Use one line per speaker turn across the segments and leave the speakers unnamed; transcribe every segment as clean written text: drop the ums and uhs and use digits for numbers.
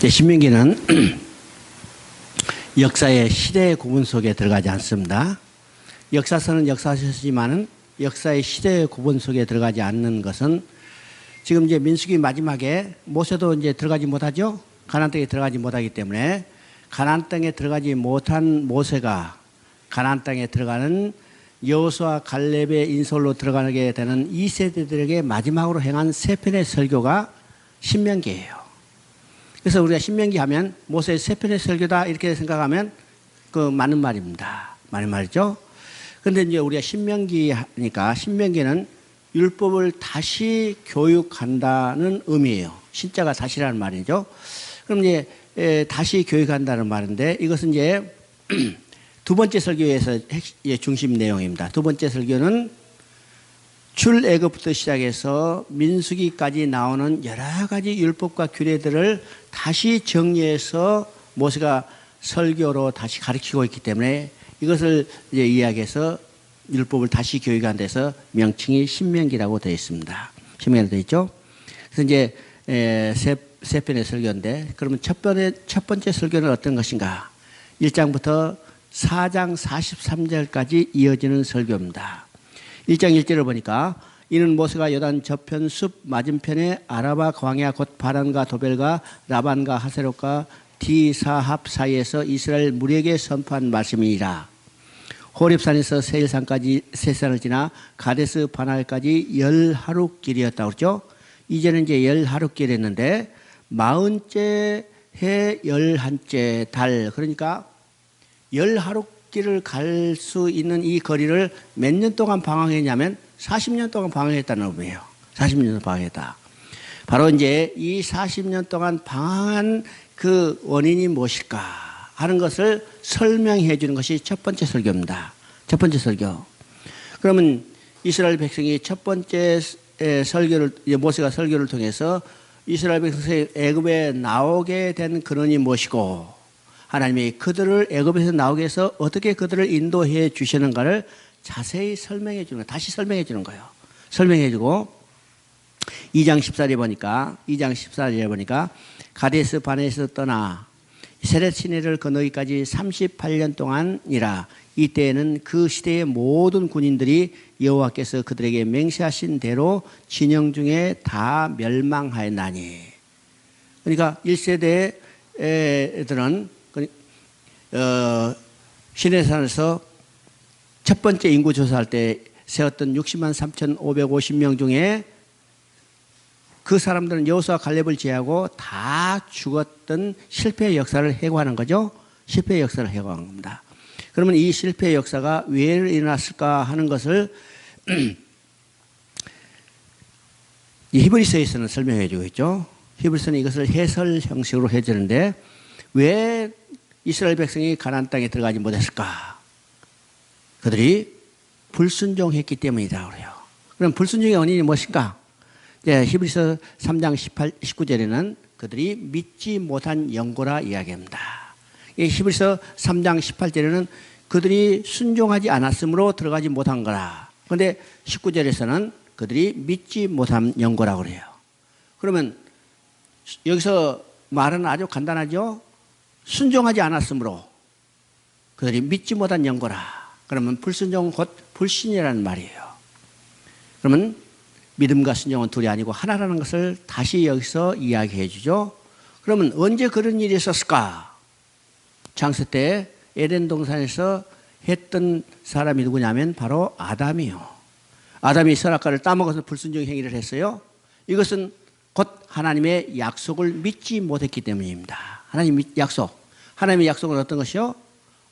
신명기는 역사의 시대의 구분 속에 들어가지 않습니다. 역사서는 역사서지만은 역사의 시대의 구분 속에 들어가지 않는 것은 지금 이제 민수기 마지막에 모세도 이제 들어가지 못하죠. 가나안 땅에 들어가지 못하기 때문에 가나안 땅에 들어가지 못한 모세가 가나안 땅에 들어가는 여호수아 갈렙의 인솔로 들어가게 되는 이 세대들에게 마지막으로 행한 세 편의 설교가 신명기예요. 그래서 우리가 신명기 하면 모세의 세 편의 설교다 이렇게 생각하면 그 맞는 말입니다. 맞는 말이죠. 그런데 이제 우리가 신명기 하니까 신명기는 율법을 다시 교육한다는 의미예요. 신자가 다시라는 말이죠. 그럼 이제 다시 교육한다는 말인데 이것은 이제 두 번째 설교에서 중심 내용입니다. 두 번째 설교는 출애굽부터 시작해서 민수기까지 나오는 여러 가지 율법과 규례들을 다시 정리해서 모세가 설교로 다시 가르치고 있기 때문에 이것을 이제 이야기해서 율법을 다시 교육한 데서 명칭이 신명기라고 되어 있습니다. 신명기로 되어 있죠. 그래서 이제 세 편의 설교인데 그러면 첫 번째 설교는 어떤 것인가? 1장부터 4장 43절까지 이어지는 설교입니다. 1장 1절을 보니까 이는 모세가 요단 저편 숲 맞은편에 아라바 광야 곧 바란과 도벨과 라반과 하세롯과 디사합 사이에서 이스라엘 무리에게 선포한 말씀이니라. 호렙산에서 세일산까지 세산을 지나 가데스 바날까지 10하룻길이었다고 그랬죠. 이제는 이제 10하룻길 했는데 40째 해 11째 달 그러니까 10하룻길을 갈 수 있는 이 거리를 몇 년 동안 방황했냐면 40년 동안 방황했다는 의미예요. 40년 동안 방황했다. 바로 이제 이 40년 동안 방황한 그 원인이 무엇일까 하는 것을 설명해 주는 것이 첫 번째 설교입니다. 첫 번째 설교. 그러면 이스라엘 백성이 첫 번째 설교를 모세가 설교를 통해서 이스라엘 백성이 애굽에 나오게 된 근원이 무엇이고 하나님이 그들을 애굽에서 나오게 해서 어떻게 그들을 인도해 주시는가를 자세히 설명해 주는 거예요. 다시 설명해 주는 거예요. 설명해 주고 2장 14절에 보니까 가데스 바네에서 떠나 세렛 시내를 건너기까지 38년 동안이라. 이때에는 그 시대의 모든 군인들이 여호와께서 그들에게 맹세하신 대로 진영 중에 다 멸망하였나니. 그러니까 1세대 애들은 시내산에서 첫 번째 인구 조사할 때 세웠던 60만 3,550명 중에 그 사람들은 여호수아 갈렙을 제하고 다 죽었던 실패의 역사를 해고하는 거죠. 실패의 역사를 해고한 겁니다. 그러면 이 실패의 역사가 왜 일어났을까 하는 것을 히브리서에서는 설명해 주고 있죠. 히브리서는 이것을 해설 형식으로 해주는데 왜 이스라엘 백성이 가나안 땅에 들어가지 못했을까? 그들이 불순종했기 때문이다 그래요. 그럼 불순종의 원인이 무엇인가? 히브리서 3장 19절에는 그들이 믿지 못한 연고라 이야기합니다. 히브리서 3장 18절에는 그들이 순종하지 않았으므로 들어가지 못한 거라. 그런데 19절에서는 그들이 믿지 못한 연고라고 그래요. 그러면 여기서 말은 아주 간단하죠. 순종하지 않았으므로 그들이 믿지 못한 연고라. 그러면 불순종은 곧 불신이라는 말이에요. 그러면 믿음과 순종은 둘이 아니고 하나라는 것을 다시 여기서 이야기해 주죠. 그러면 언제 그런 일이 있었을까? 창세 때 에덴 동산에서 했던 사람이 누구냐면 바로 아담이요. 아담이 선악과를 따먹어서 불순종 행위를 했어요. 이것은 곧 하나님의 약속을 믿지 못했기 때문입니다. 하나님의 약속은 어떤 것이요?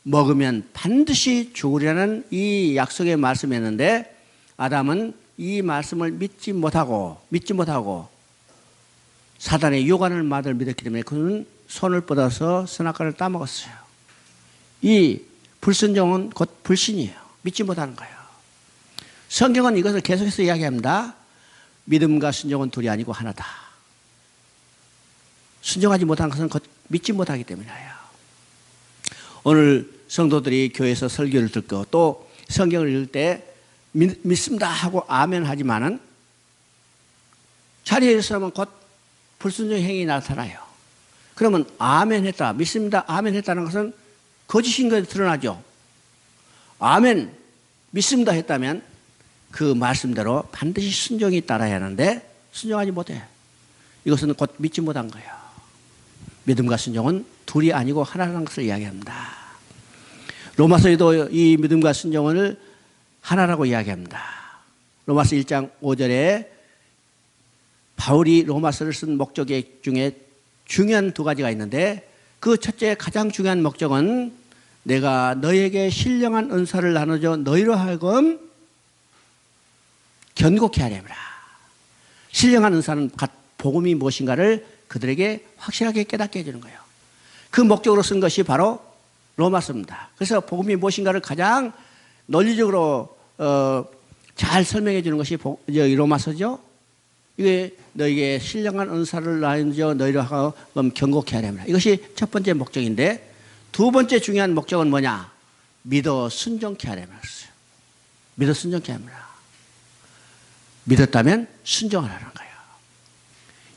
먹으면 반드시 죽으리라는 이 약속의 말씀이었는데 아담은 이 말씀을 믿지 못하고 사단의 요관을 마들 믿었기 때문에 그는 손을 뻗어서 선악과를 따먹었어요. 이 불순종은 곧 불신이에요. 믿지 못하는 거예요. 성경은 이것을 계속해서 이야기합니다. 믿음과 순종은 둘이 아니고 하나다. 순종하지 못한 것은 곧 믿지 못하기 때문이에요. 오늘 성도들이 교회에서 설교를 듣고 또 성경을 읽을 때 믿습니다 하고 아멘 하지만은 자리에 있으면 곧 불순종 행위 나타나요. 그러면 아멘 했다, 믿습니다, 아멘 했다는 것은 거짓인 것이 드러나죠. 아멘, 믿습니다 했다면 그 말씀대로 반드시 순종이 따라야 하는데 순종하지 못해. 이것은 곧 믿지 못한 거예요. 믿음과 순종은 둘이 아니고 하나라는 것을 이야기합니다. 로마서에도 이 믿음과 순종을 하나라고 이야기합니다. 로마서 1장 5절에 바울이 로마서를 쓴 목적 중에 중요한 두 가지가 있는데 그 첫째 가장 중요한 목적은 내가 너에게 신령한 은사를 나눠줘 너희로 하여금 견고케 하려니라. 신령한 은사는 복음이 무엇인가를 그들에게 확실하게 깨닫게 해주는 거예요. 그 목적으로 쓴 것이 바로 로마서입니다. 그래서 복음이 무엇인가를 가장 논리적으로 잘 설명해 주는 것이 로마서죠. 이게 너에게 신령한 은사를 나눠줘 너희로 하여금 견고케 하려니라. 이것이 첫 번째 목적인데 두 번째 중요한 목적은 뭐냐? 믿어 순종케 하려니라. 믿어 순종케 하려니라. 믿었다면 순종하라는 거예요.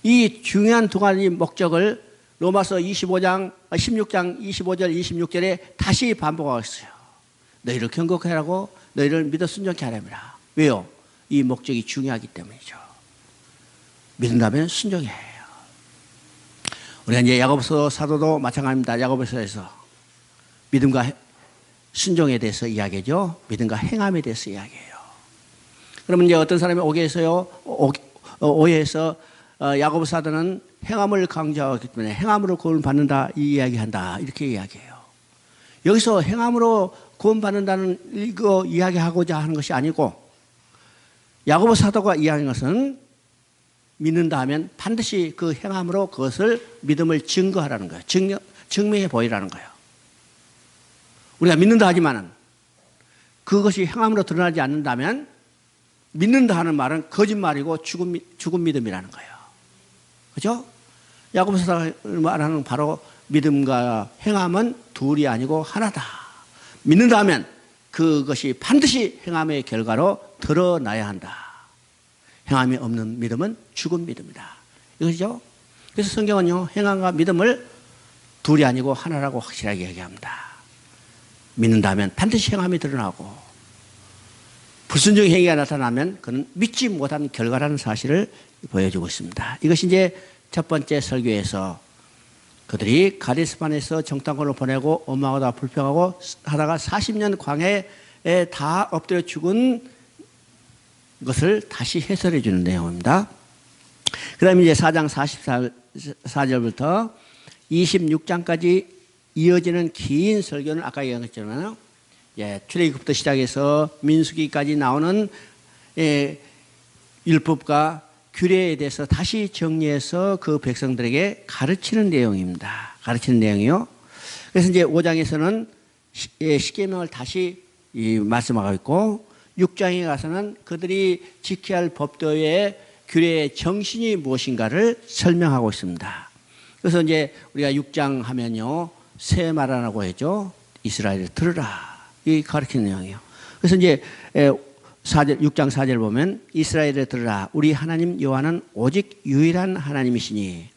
이 중요한 두 가지 목적을 로마서 16장 25절 26절에 다시 반복하고 있어요. 너희를 견고케 하라고 너희를 믿어 순종케 하랍니다. 왜요? 이 목적이 중요하기 때문이죠. 믿는다면 순종해야 해요. 우리가 이제 야고보서 사도도 마찬가지입니다. 야고보서에서 믿음과 순종에 대해서 이야기죠. 믿음과 행함에 대해서 이야기해요. 그러면 이제 어떤 사람이 오해해서 야고보 사도는 행함을 강조하기 때문에 행함으로 구원을 받는다 이 이야기한다 이렇게 이야기해요. 여기서 행함으로 구원받는다는 이거 이야기하고자 하는 것이 아니고 야고보 사도가 이야기한 것은 믿는다 하면 반드시 그 행함으로 그것을 믿음을 증거하라는 거예요. 증명해 보이라는 거예요. 우리가 믿는다 하지만은 그것이 행함으로 드러나지 않는다면 믿는다 하는 말은 거짓말이고 죽은 믿음이라는 거예요. 그죠? 야고보서가 말하는 바로 믿음과 행함은 둘이 아니고 하나다. 믿는다 하면 그것이 반드시 행함의 결과로 드러나야 한다. 행함이 없는 믿음은 죽은 믿음이다. 이것이죠? 그래서 성경은요, 행함과 믿음을 둘이 아니고 하나라고 확실하게 얘기합니다. 믿는다 하면 반드시 행함이 드러나고 불순종 행위가 나타나면 그는 믿지 못한 결과라는 사실을 보여주고 있습니다. 이것이 이제 첫 번째 설교에서 그들이 가데스반에서 정탐꾼을 보내고 원망하다 불평하고 하다가 40년 광해에 다 엎드려 죽은 것을 다시 해설해 주는 내용입니다. 그 다음에 이제 4장 44절부터 26장까지 이어지는 긴 설교는 아까 얘기했잖아요. 출애굽부터 시작해서 민수기까지 나오는 율법과 규례에 대해서 다시 정리해서 그 백성들에게 가르치는 내용입니다. 가르치는 내용이요. 그래서 이제 5장에서는 십계명을 다시 말씀하고 있고 6장에 가서는 그들이 지켜야 할 법도의 규례의 정신이 무엇인가를 설명하고 있습니다. 그래서 이제 우리가 6장 하면요. 새 말하라고 했죠. 이스라엘을 들으라. 이 가르치는 내용이에요. 그래서 이제 6장 4절 보면 이스라엘을 들으라. 우리 하나님 여호와는 오직 유일한 하나님이시니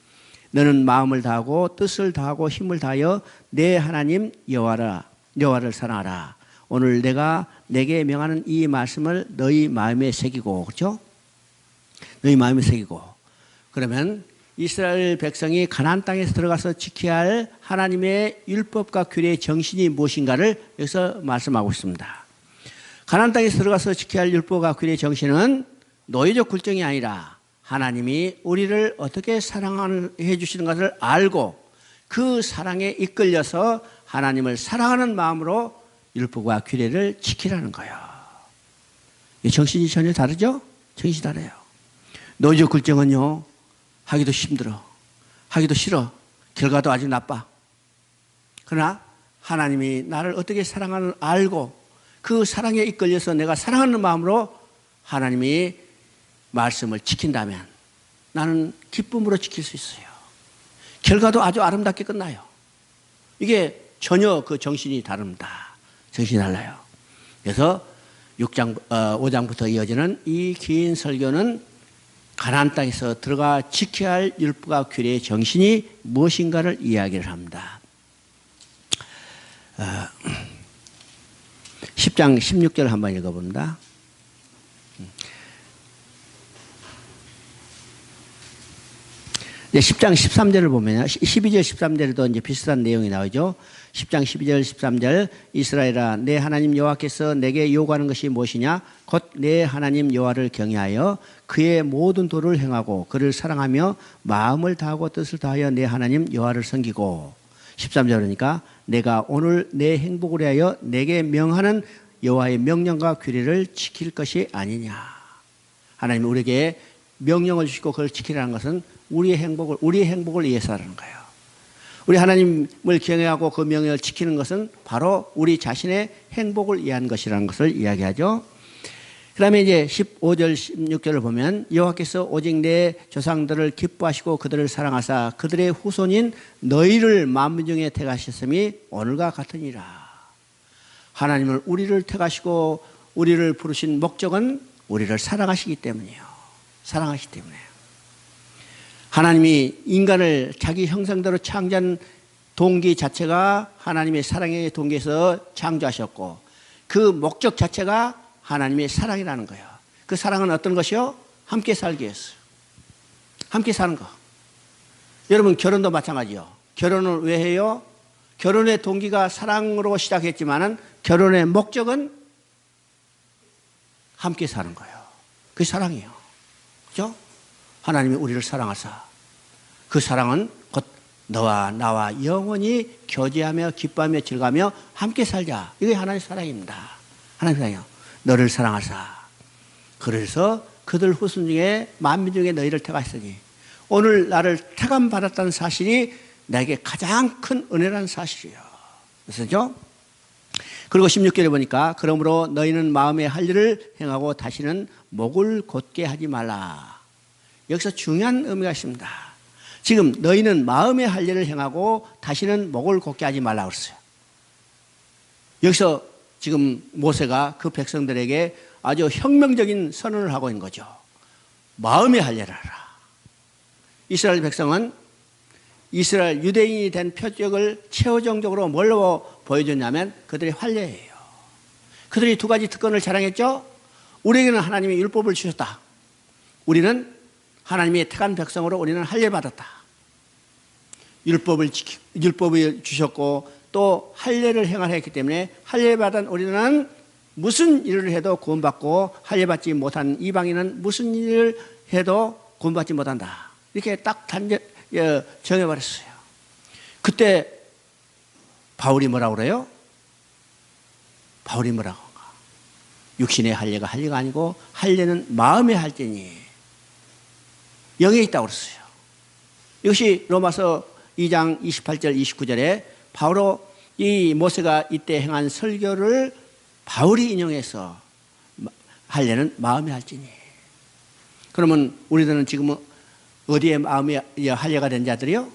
너는 마음을 다하고 뜻을 다하고 힘을 다하여 내 하나님 여호와를 사랑하라. 오늘 내가 내게 명하는 이 말씀을 너희 마음에 새기고, 그렇죠? 너희 마음에 새기고. 그러면 이스라엘 백성이 가나안 땅에서 들어가서 지켜야 할 하나님의 율법과 규례의 정신이 무엇인가를 여기서 말씀하고 있습니다. 가나안 땅에서 들어가서 지켜야 할 율법과 규례의 정신은 노예적 굴종이 아니라 하나님이 우리를 어떻게 사랑해 주시는 것을 알고 그 사랑에 이끌려서 하나님을 사랑하는 마음으로 율법과 규례를 지키라는 거예요. 이 정신이 전혀 다르죠? 정신이 달라요. 노예적 굴종은요, 하기도 힘들어. 하기도 싫어. 결과도 아주 나빠. 그러나 하나님이 나를 어떻게 사랑하는 알고 그 사랑에 이끌려서 내가 사랑하는 마음으로 하나님이 말씀을 지킨다면 나는 기쁨으로 지킬 수 있어요. 결과도 아주 아름답게 끝나요. 이게 전혀 그 정신이 다릅니다. 정신이 달라요. 그래서 5장부터 이어지는 이 긴 설교는 가나안 땅에서 들어가 지켜야 할 율법과 규례의 정신이 무엇인가를 이야기를 합니다. 10장 16절 한번 읽어봅니다. 네, 10장 13절을 보면 12절 13절에도 이제 비슷한 내용이 나오죠. 10장 12절 13절 이스라엘아 내 하나님 여호와께서 내게 요구하는 것이 무엇이냐 곧 내 하나님 여호와를 경외하여 그의 모든 도를 행하고 그를 사랑하며 마음을 다하고 뜻을 다하여 내 하나님 여호와를 섬기고 13절이니까 내가 오늘 내 행복을 위하여 내게 명하는 여호와의 명령과 규례를 지킬 것이 아니냐. 하나님이 우리에게 명령을 주시고 그걸 지키라는 것은 우리의 행복을 위해서라는 거예요. 우리 하나님을 경외하고 그 명령을 지키는 것은 바로 우리 자신의 행복을 위한 것이라는 것을 이야기하죠. 그 다음에 이제 15절 16절을 보면 여호와께서 오직 내 조상들을 기뻐하시고 그들을 사랑하사 그들의 후손인 너희를 만민 중에 택하셨음이 오늘과 같으니라. 하나님은 우리를 택하시고 우리를 부르신 목적은 우리를 사랑하시기 때문이에요. 사랑하시기 때문에. 하나님이 인간을 자기 형상대로 창조한 동기 자체가 하나님의 사랑의 동기에서 창조하셨고 그 목적 자체가 하나님의 사랑이라는 거예요. 그 사랑은 어떤 것이요? 함께 살기 위해서. 함께 사는 거. 여러분 결혼도 마찬가지요. 결혼을 왜 해요? 결혼의 동기가 사랑으로 시작했지만은 결혼의 목적은 함께 사는 거예요. 그게 사랑이에요. 그죠? 하나님이 우리를 사랑하사 그 사랑은 곧 너와 나와 영원히 교제하며 기뻐하며 즐거하며 함께 살자. 이게 하나님의 사랑입니다. 하나님의 사랑이요. 너를 사랑하사 그래서 그들 후손 중에 만민 중에 너희를 택하시니 오늘 나를 택함 받았다는 사실이 나에게 가장 큰 은혜라는 사실이에요. 그래서죠. 그리고 16절에 보니까 그러므로 너희는 마음에 할 일을 행하고 다시는 목을 곧게 하지 말라. 여기서 중요한 의미가 있습니다. 지금 너희는 마음에 할 일을 행하고 다시는 목을 곧게 하지 말라고 그랬어요. 여기서 지금 모세가 그 백성들에게 아주 혁명적인 선언을 하고 있는 거죠. 마음에 할 일을 하라. 이스라엘 백성은 이스라엘 유대인이 된 표적을 최후정적으로 뭘로 보여줬냐면 그들의 활례예요. 그들이 두 가지 특권을 자랑했죠. 우리에게는 하나님이 율법을 주셨다. 우리는 하나님의 택한 백성으로 우리는 할례 받았다. 율법을 주셨고 또 할례를 행하였기 때문에 할례 받은 우리는 무슨 일을 해도 구원받고 할례 받지 못한 이방인은 무슨 일을 해도 구원받지 못한다. 이렇게 딱 정해버렸어요. 그때 바울이 뭐라고 그래요? 바울이 뭐라고 한가? 육신의 할례가 할례가 아니고 할례는 마음의 할례니 영에 있다고 그랬어요. 이것이 로마서 2장 28절 29절에 바로 이 모세가 이때 행한 설교를 바울이 인용해서 할례는 마음의 할지니. 그러면 우리들은 지금 어디에 마음의 할례가 된 자들이요?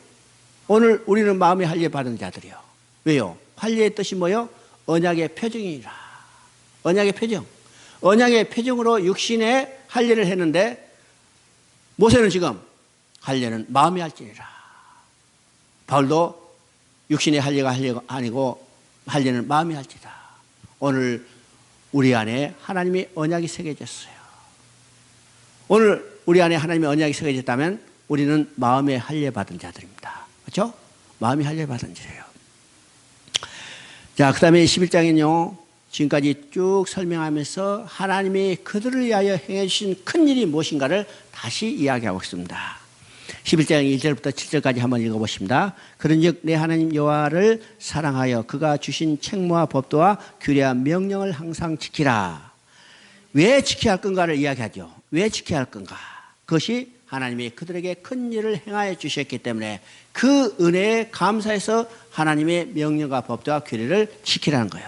오늘 우리는 마음의 할례 받은 자들이요. 왜요? 할례의 뜻이 뭐요? 언약의 표정이라. 언약의 표정. 언약의 표정으로 육신의 할례를 했는데 모세는 지금 할례는 마음의 할지니라. 바울도 육신의 할례가 아니고 할례는 마음의 할지다. 오늘 우리 안에 하나님의 언약이 새겨졌어요. 오늘 우리 안에 하나님의 언약이 새겨졌다면 우리는 마음의 할례 받은 자들입니다. 그렇죠? 마음의 할례 받은 자예요. 자, 그 다음에 11장은요. 지금까지 쭉 설명하면서 하나님이 그들을 위하여 행해 주신 큰 일이 무엇인가를 다시 이야기하고 있습니다. 11장 1절부터 7절까지 한번 읽어보십니다. 그런즉 내 하나님 여호와를 사랑하여 그가 주신 책무와 법도와 규례와 명령을 항상 지키라. 왜 지켜야 할 건가를 이야기하죠. 왜 지켜야 할 건가? 그것이 하나님이 그들에게 큰 일을 행하여 주셨기 때문에 그 은혜에 감사해서 하나님의 명령과 법도와 규례를 지키라는 거예요.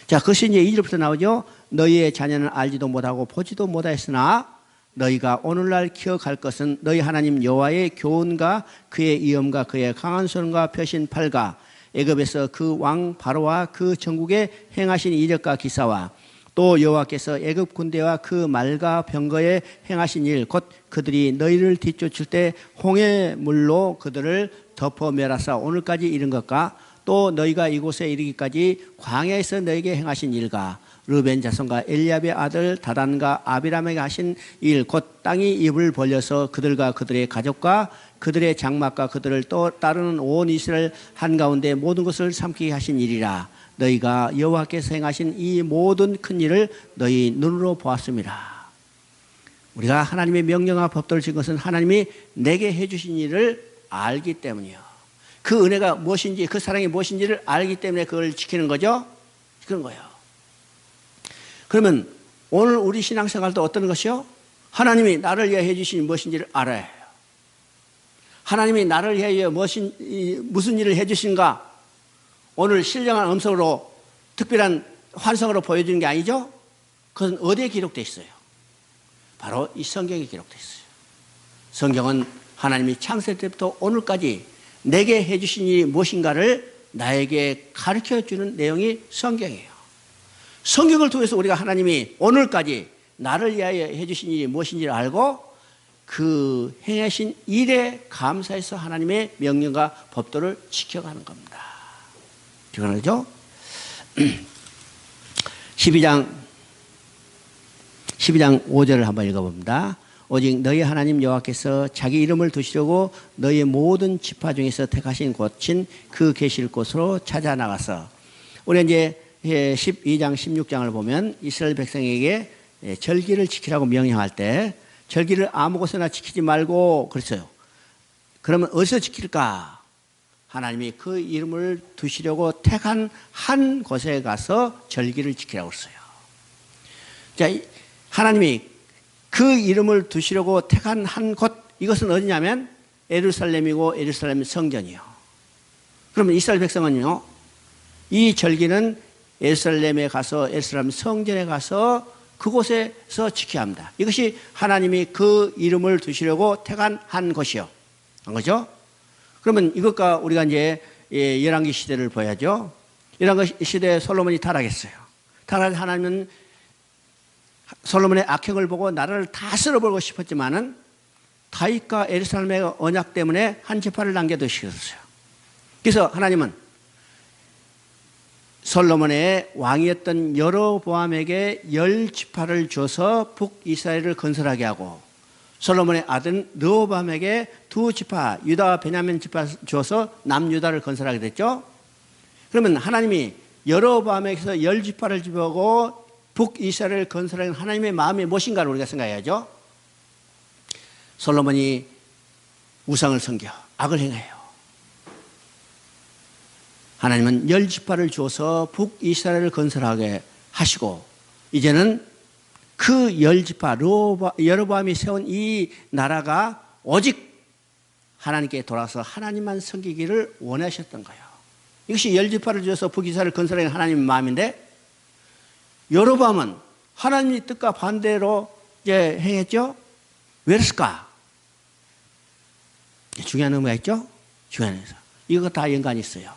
자, 그것이 이제 2절부터 나오죠. 너희의 자녀는 알지도 못하고 보지도 못하였으나 너희가 오늘날 기억할 것은 너희 하나님 여호와의 교훈과 그의 위엄과 그의 강한 손과 펴신 팔과 애굽에서 그 왕 바로와 그 전국에 행하신 이적과 기사와 또 여호와께서 애굽 군대와 그 말과 병거에 행하신 일 곧 그들이 너희를 뒤쫓을 때 홍해 물로 그들을 덮어 멸하사 오늘까지 이른 것과 또 너희가 이곳에 이르기까지 광야에서 너희에게 행하신 일과 르벤 자손과 엘리압의 아들 다단과 아비람에게 하신 일 곧 땅이 입을 벌려서 그들과 그들의 가족과 그들의 장막과 그들을 또 따르는 온 이스라엘 한가운데 모든 것을 삼키게 하신 일이라. 너희가 여호와께서 행하신 이 모든 큰 일을 너희 눈으로 보았습니다. 우리가 하나님의 명령과 법도를 지킨 것은 하나님이 내게 해주신 일을 알기 때문이요. 그 은혜가 무엇인지, 그 사랑이 무엇인지를 알기 때문에 그걸 지키는 거죠. 그런 거예요. 그러면 오늘 우리 신앙생활도 어떤 것이요? 하나님이 나를 위해 해주신 무엇인지를 알아야 해요. 하나님이 나를 위해 무슨 일을 해주신가? 오늘 신령한 음성으로 특별한 환성으로 보여주는 게 아니죠? 그것은 어디에 기록되어 있어요? 바로 이 성경에 기록되어 있어요. 성경은 하나님이 창세 때부터 오늘까지 내게 해주신 일이 무엇인가를 나에게 가르쳐주는 내용이 성경이에요. 성경을 통해서 우리가 하나님이 오늘까지 나를 위하여 해주신 일이 무엇인지를 알고 그 행하신 일에 감사해서 하나님의 명령과 법도를 지켜가는 겁니다. 그러죠? 12장 5절을 한번 읽어봅니다. 오직 너희 하나님 여호와께서 자기 이름을 두시려고 너희의 모든 지파 중에서 택하신 곳인 그 계실 곳으로 찾아 나가서, 우리 이제 12장 16장을 보면 이스라엘 백성에게 절기를 지키라고 명령할 때 절기를 아무 곳에나 지키지 말고 그랬어요. 그러면 어디서 지킬까? 하나님이 그 이름을 두시려고 택한 한 곳에 가서 절기를 지키라고 했어요. 자, 하나님이 그 이름을 두시려고 택한 한 곳, 이것은 어디냐면 예루살렘이고 예루살렘 성전이요. 그러면 이스라엘 백성은요, 이 절기는 예루살렘에 가서 예루살렘 성전에 가서 그곳에서 지켜야 합니다. 이것이 하나님이 그 이름을 두시려고 택한 한 곳이요. 한 거죠? 그러면 이것과 우리가 이제 열왕기 시대를 봐야죠. 열왕기 시대에 솔로몬이 타락했어요. 타락한 하나님은 솔로몬의 악행을 보고 나라를 다 쓸어버리고 싶었지만은 다윗과 예루살렘의 언약 때문에 한 지파를 남겨두셨어요. 그래서 하나님은 솔로몬의 왕이었던 여로보암에게 10지파를 줘서 북이스라엘을 건설하게 하고, 솔로몬의 아들 르호보암에게 2지파 유다와 베냐민 지파 줘서 남유다를 건설하게 됐죠. 그러면 하나님이 여로보암에게서 10지파를 주고 북이스라엘을 건설하는 하나님의 마음이 무엇인가를 우리가 생각해야죠. 솔로몬이 우상을 섬겨 악을 행해요. 하나님은 10지파를 줘서 북이스라엘을 건설하게 하시고, 이제는 그 10지파 여로보암이 세운 이 나라가 오직 하나님께 돌아서 하나님만 섬기기를 원하셨던 거예요. 이것이 10지파를 줘서 북이스라엘을 건설하는 하나님의 마음인데, 여로보암은 하나님의 뜻과 반대로 이제 행했죠. 왜 그랬을까? 중요한 의미가 있죠. 중요한 의미가. 이거 다 연관이 있어요.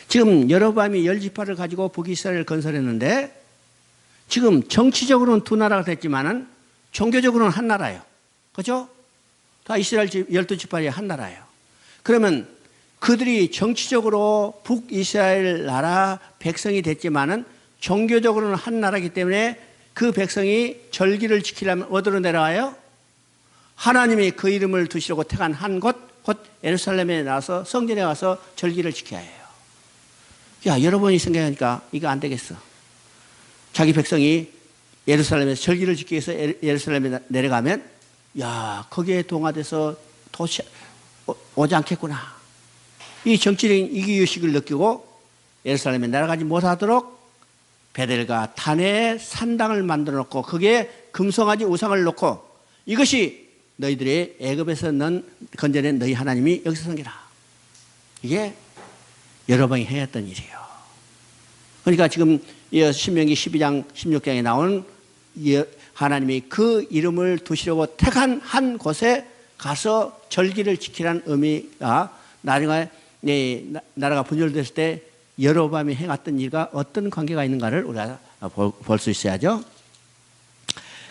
지금 여로보암이 10지파를 가지고 북이스라엘을 건설했는데, 지금 정치적으로는 두 나라가 됐지만은 종교적으로는 한 나라예요. 그렇죠? 다 이스라엘 12지파의 한 나라예요. 그러면 그들이 정치적으로 북이스라엘 나라 백성이 됐지만은 종교적으로는 한 나라이기 때문에 그 백성이 절기를 지키려면 어디로 내려와요? 하나님이 그 이름을 두시려고 택한 한 곳, 곧 예루살렘에 나와서 성전에 와서 절기를 지켜야 해요. 야, 여러분이 생각하니까 이거 안 되겠어. 자기 백성이 예루살렘에서 절기를 지키기 위해서 예루살렘에 내려가면, 야, 거기에 동화돼서 오지 않겠구나. 이 정치적인 이기유식을 느끼고 예루살렘에 내려가지 못하도록 베델과 단에 산당을 만들어 놓고 거기에 금송아지 우상을 놓고, 이것이 너희들의 애굽에서 건져낸 너희 하나님이 여기서 섬기라. 이게 여러 번이 행했던 일이에요. 그러니까 지금 신명기 12장 16장에 나오는 하나님이 그 이름을 두시려고 택한 한 곳에 가서 절기를 지키라는 의미가, 나중에 나라가 분열됐을 때 여로보암이 행했던 일과 어떤 관계가 있는가를 우리가 볼 수 있어야죠.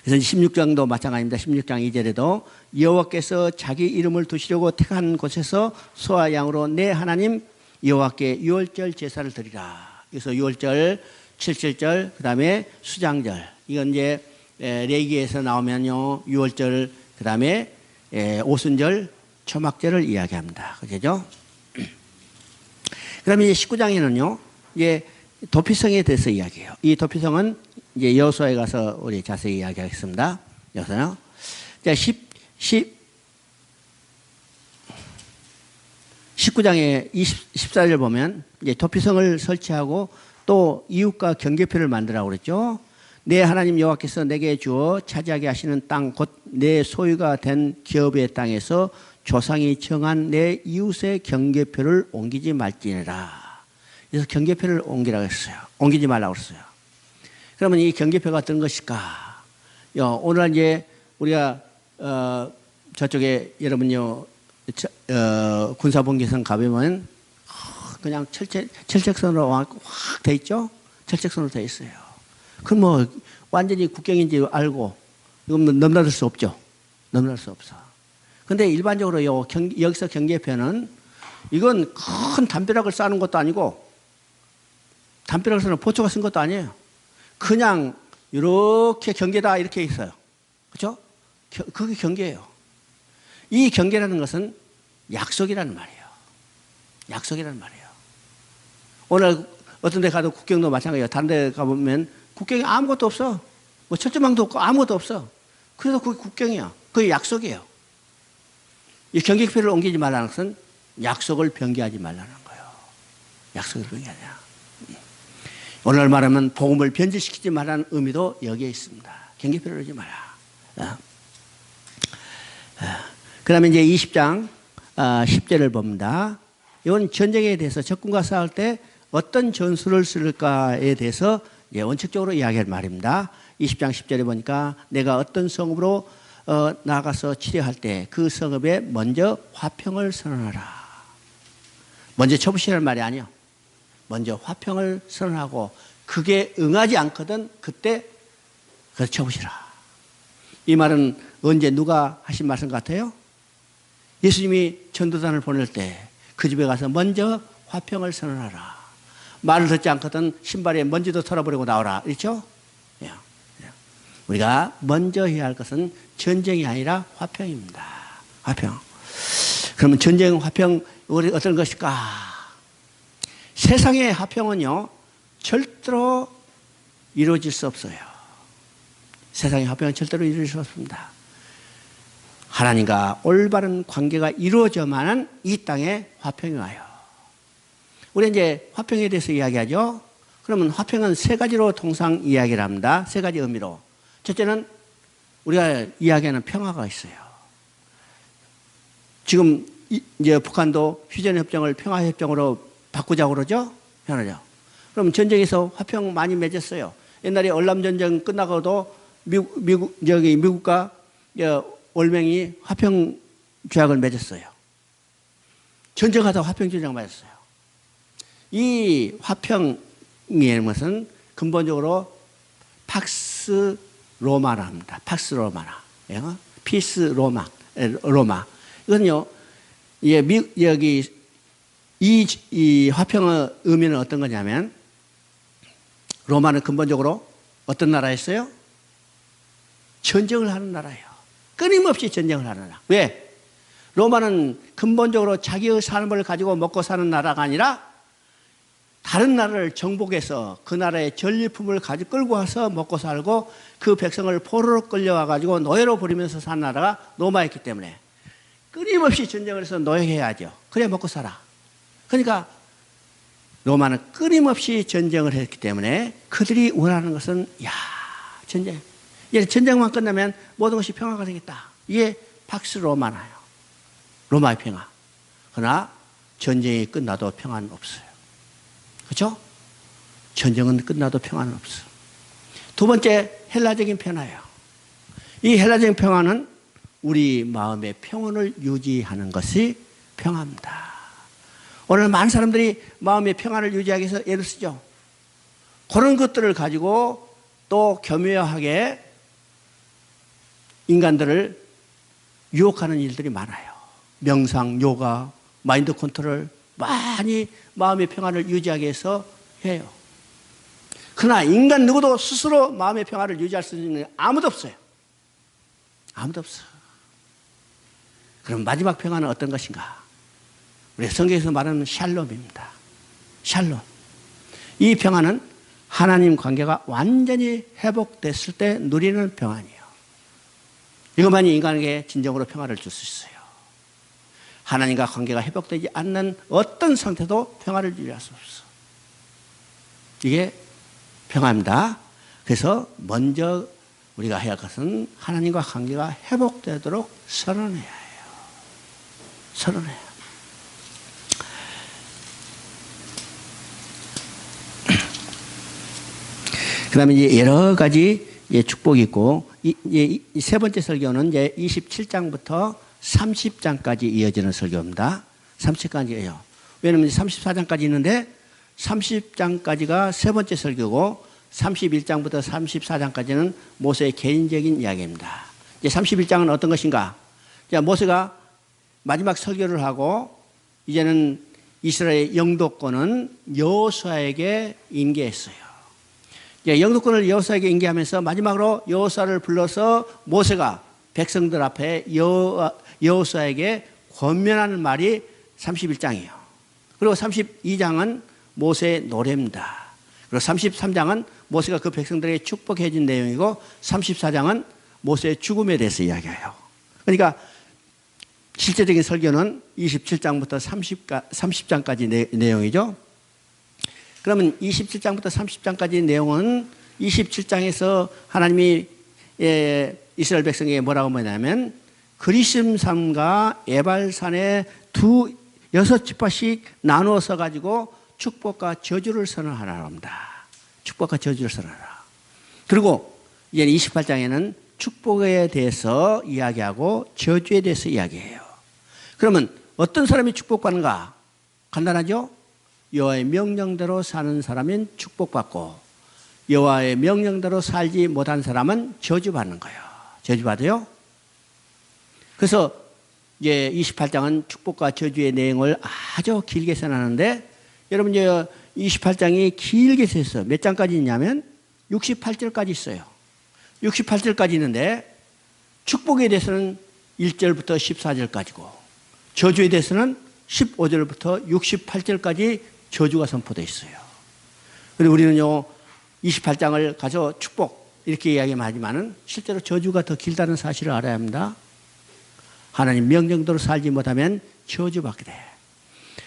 그래서 16장도 마찬가지입니다. 16장 2절에도 여호와께서 자기 이름을 두시려고 택한 곳에서 소와 양으로 내 하나님 여호와께 유월절 제사를 드리라. 그래서 유월절, 7.7절, 그 다음에 수장절. 이건 이제 레위기에서 나오면요, 유월절, 그 다음에 오순절, 초막절을 이야기합니다. 그죠? 그 다음에 이제 19장에는요, 이제 도피성에 대해서 이야기해요. 이 도피성은 이제 여호수아에 가서 우리 자세히 이야기하겠습니다. 여기서요. 자, 19장에 14절 보면 이제 도피성을 설치하고 또 이웃과 경계표를 만들라고 그랬죠. 내 하나님 여호와께서 내게 주어 차지하게 하시는 땅 곧 내 소유가 된 기업의 땅에서 조상이 정한 내 이웃의 경계표를 옮기지 말지니라. 그래서 경계표를 옮기라고 했어요. 옮기지 말라고 했어요. 그러면 이 경계표가 어떤 것일까? 오늘 이제 우리가 저쪽에 여러분요 군사분계선 가보면 그냥 철책선으로 확 돼 있죠? 철책선으로 돼 있어요. 그럼 뭐 완전히 국경인지 알고 이건 넘나들 수 없죠. 넘나들 수 없어. 근데 일반적으로 여기서 경계표는 이건 큰 담벼락을 쌓는 것도 아니고 담벼락을 쌓는 보초가 쓴 것도 아니에요. 그냥 이렇게 경계다 이렇게 있어요. 그렇죠? 그게 경계예요. 이 경계라는 것은 약속이라는 말이에요. 약속이라는 말이에요. 오늘 어떤 데 가도 국경도 마찬가지예요. 다른 데 가보면 국경에 아무것도 없어. 뭐 철조망도 없고 아무것도 없어. 그래서 그게 국경이야. 그게 약속이에요. 이 경계표를 옮기지 말라는 것은 약속을 변개하지 말라는 거예요. 약속을 변개하지. 오늘 말하면 복음을 변질시키지 말라는 의미도 여기에 있습니다. 경계표를 하지 마라. 그 다음에 이제 20장 10절을 봅니다. 이건 전쟁에 대해서 적군과 싸울 때 어떤 전술을 쓸까에 대해서 원칙적으로 이야기할 말입니다. 20장 10절에 보니까 내가 어떤 성읍으로 나가서 치료할 때 그 성읍에 먼저 화평을 선언하라. 먼저 쳐부시라는 말이 아니요. 먼저 화평을 선언하고 그게 응하지 않거든 그때 그걸 쳐부시라. 이 말은 언제 누가 하신 말씀 같아요? 예수님이 전도단을 보낼 때 그 집에 가서 먼저 화평을 선언하라. 말을 듣지 않거든 신발에 먼지도 털어버리고 나오라. 그렇죠? 우리가 먼저 해야 할 것은 전쟁이 아니라 화평입니다. 화평. 그러면 전쟁, 화평, 우리 어떤 것일까? 세상의 화평은요, 절대로 이루어질 수 없어요. 세상의 화평은 절대로 이루어질 수 없습니다. 하나님과 올바른 관계가 이루어져야만 이 땅에 화평이 와요. 우리 이제 화평에 대해서 이야기하죠. 그러면 화평은 세 가지로 통상 이야기를 합니다. 세 가지 의미로. 첫째는 우리가 이야기하는 평화가 있어요. 지금 이제 북한도 휴전협정을 평화협정으로 바꾸자고 그러죠? 편하죠. 그럼 전쟁에서 화평 많이 맺었어요. 옛날에 월남전쟁 끝나고도 미국과 월맹이 화평 조약을 맺었어요. 전쟁하다 화평 조약 맺었어요. 이 화평이라는 것은 근본적으로 팍스 로마라 합니다. 팍스 로마라. 피스 로마. 이건요, 여기 이 화평의 의미는 어떤 거냐면, 로마는 근본적으로 어떤 나라였어요? 전쟁을 하는 나라예요. 끊임없이 전쟁을 하는 나라. 왜? 로마는 근본적으로 자기의 삶을 가지고 먹고 사는 나라가 아니라 다른 나라를 정복해서 그 나라의 전리품을 끌고 와서 먹고 살고 그 백성을 포로로 끌려와 가지고 노예로 부리면서 산 나라가 로마였기 때문에 끊임없이 전쟁을 해서 노예해야죠. 그래야 먹고 살아. 그러니까 로마는 끊임없이 전쟁을 했기 때문에 그들이 원하는 것은 전쟁. 전쟁만 끝나면 모든 것이 평화가 되겠다. 이게 팍스 로마나요. 로마의 평화. 그러나 전쟁이 끝나도 평화는 없어요. 그렇죠? 전쟁은 끝나도 평화는 없어요. 두 번째, 헬라적인 평화예요. 이 헬라적인 평화는 우리 마음의 평온을 유지하는 것이 평화입니다. 오늘 많은 사람들이 마음의 평안을 유지하기 위해서 애를 쓰죠. 그런 것들을 가지고 또 교묘하게 인간들을 유혹하는 일들이 많아요. 명상, 요가, 마인드 컨트롤 많이 마음의 평안을 유지하기 위해서 해요. 그러나 인간 누구도 스스로 마음의 평안을 유지할 수 있는 아무도 없어요. 아무도 없어. 그럼 마지막 평안은 어떤 것인가? 우리 성경에서 말하는 샬롬입니다. 샬롬. 이 평안은 하나님 관계가 완전히 회복됐을 때 누리는 평안이에요. 이것만이 인간에게 진정으로 평안을 줄 수 있어요. 하나님과 관계가 회복되지 않는 어떤 상태도 평안을 유지할 수 없어. 이게 평안입니다. 그래서 먼저 우리가 해야 할 것은 하나님과 관계가 회복되도록 선언해야 해요. 선언해요. 그 다음에 이제 여러 가지 축복이 있고, 이 세 번째 설교는 이제 27장부터 30장까지 이어지는 설교입니다. 30장까지예요. 왜냐하면 34장까지 있는데 30장까지가 세 번째 설교고 31장부터 34장까지는 모세의 개인적인 이야기입니다. 이제 31장은 어떤 것인가? 모세가 마지막 설교를 하고 이제는 이스라엘 영도권은 여호수아에게 인계했어요. 영도권을 여호수아에게 인계하면서 마지막으로 여호수아를 불러서 모세가 백성들 앞에 여호수아에게 권면하는 말이 31장이에요. 그리고 32장은 모세의 노래입니다. 그리고 33장은 모세가 그 백성들에게 축복해 준 내용이고 34장은 모세의 죽음에 대해서 이야기해요. 그러니까 실제적인 설교는 27장부터 30장까지 내용이죠. 그러면 27장부터 30장까지 내용은 27장에서 하나님이 이스라엘 백성에게 뭐라고 말하냐면 그리심산과 에발산에 여섯 지파씩 나누어서 가지고 축복과 저주를 선언하라 합니다. 축복과 저주를 선언하라. 그리고 이제 28장에는 축복에 대해서 이야기하고 저주에 대해서 이야기해요. 그러면 어떤 사람이 축복받는가? 간단하죠? 여호와의 명령대로 사는 사람은 축복받고 여호와의 명령대로 살지 못한 사람은 저주받는 거예요. 저주받아요. 그래서 이제 28장은 축복과 저주의 내용을 아주 길게 써놨는데 여러분 이제 28장이 길게 써있어요. 몇 장까지 있냐면 68절까지 있어요. 68절까지 있는데 축복에 대해서는 1절부터 14절까지고 저주에 대해서는 15절부터 68절까지 저주가 선포되어 있어요. 그런데 우리는요 28장을 가져 축복 이렇게 이야기만 하지만은 실제로 저주가 더 길다는 사실을 알아야 합니다. 하나님 명령대로 살지 못하면 저주받게 돼.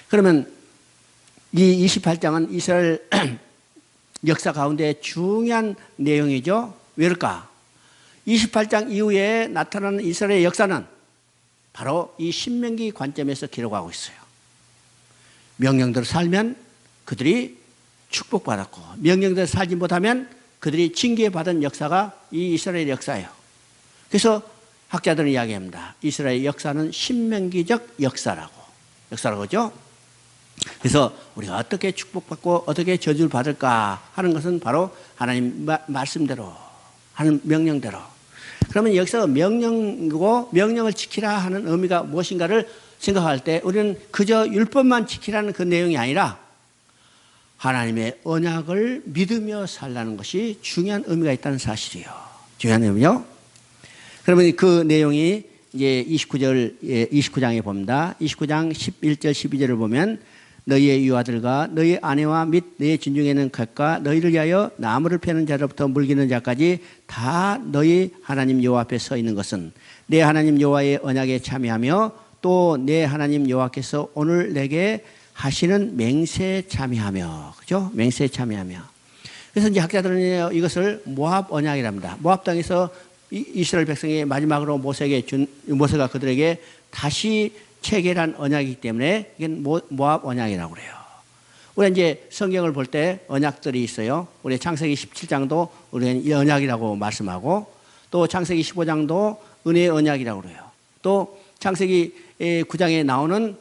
그러면 이 28장은 이스라엘 역사 가운데 중요한 내용이죠. 왜 그럴까? 28장 이후에 나타나는 이스라엘의 역사는 바로 이 신명기 관점에서 기록하고 있어요. 명령대로 살면 그들이 축복받았고 명령대로 살지 못하면 그들이 징계받은 역사가 이 이스라엘 역사예요. 그래서 학자들은 이야기합니다. 이스라엘 역사는 신명기적 역사라고 하죠. 그래서 우리가 어떻게 축복받고 어떻게 저주를 받을까 하는 것은 바로 하나님 말씀대로 하는 명령대로. 그러면 여기서 명령이고 명령을 지키라 하는 의미가 무엇인가를 생각할 때 우리는 그저 율법만 지키라는 그 내용이 아니라 하나님의 언약을 믿으며 살라는 것이 중요한 의미가 있다는 사실이에요. 중요한 의미요. 그러면 그 내용이 이제 29장에 봅니다. 29장 11절 12절을 보면 너희의 유아들과 너희 아내와 및 너희 진중에는 각각 너희를 위하여 나무를 패는 자로부터 물기는 자까지 다 너희 하나님 여호와 앞에 서 있는 것은 내 하나님 여호와의 언약에 참여하며 또 내 하나님 여호와께서 오늘 내게 하시는 맹세에 참여하며, 그죠? 맹세에 참여하며. 그래서 이제 학자들은 이것을 모압 언약이랍니다. 모압 땅에서 이스라엘 백성이 마지막으로 모세가 그들에게 다시 체결한 언약이기 때문에 이건 모압 언약이라고 그래요. 우리가 이제 성경을 볼 때 언약들이 있어요. 우리 창세기 17장도 우리는 이 언약이라고 말씀하고 또 창세기 15장도 은혜의 언약이라고 그래요. 또 창세기 9장에 나오는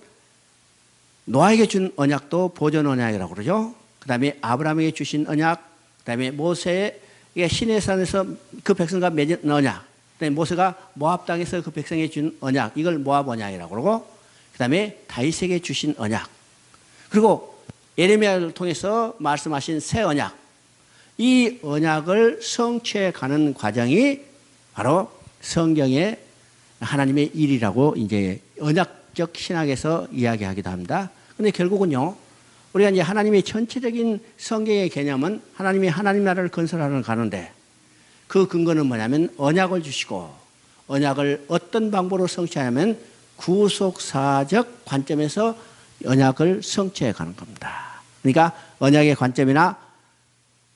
노아에게 준 언약도 보존 언약이라고 그러죠. 그 다음에 아브라함에게 주신 언약, 그다음에 모세의 시내산에서 그 백성과 맺은 언약, 그다음에 모세가 모압 땅에서 그 백성에 준 언약, 이걸 모압 언약이라고 그러고, 그다음에 다윗에게 주신 언약, 그리고 예레미야를 통해서 말씀하신 새 언약, 이 언약을 성취해 가는 과정이 바로 성경의 하나님의 일이라고 이제 언약적 신학에서 이야기하기도 합니다. 근데 결국은요, 우리가 이제 하나님의 전체적인 성경의 개념은 하나님이 하나님 나라를 건설하러 가는데 그 근거는 뭐냐면 언약을 주시고, 언약을 어떤 방법으로 성취하냐면 구속사적 관점에서 언약을 성취해 가는 겁니다. 그러니까 언약의 관점이나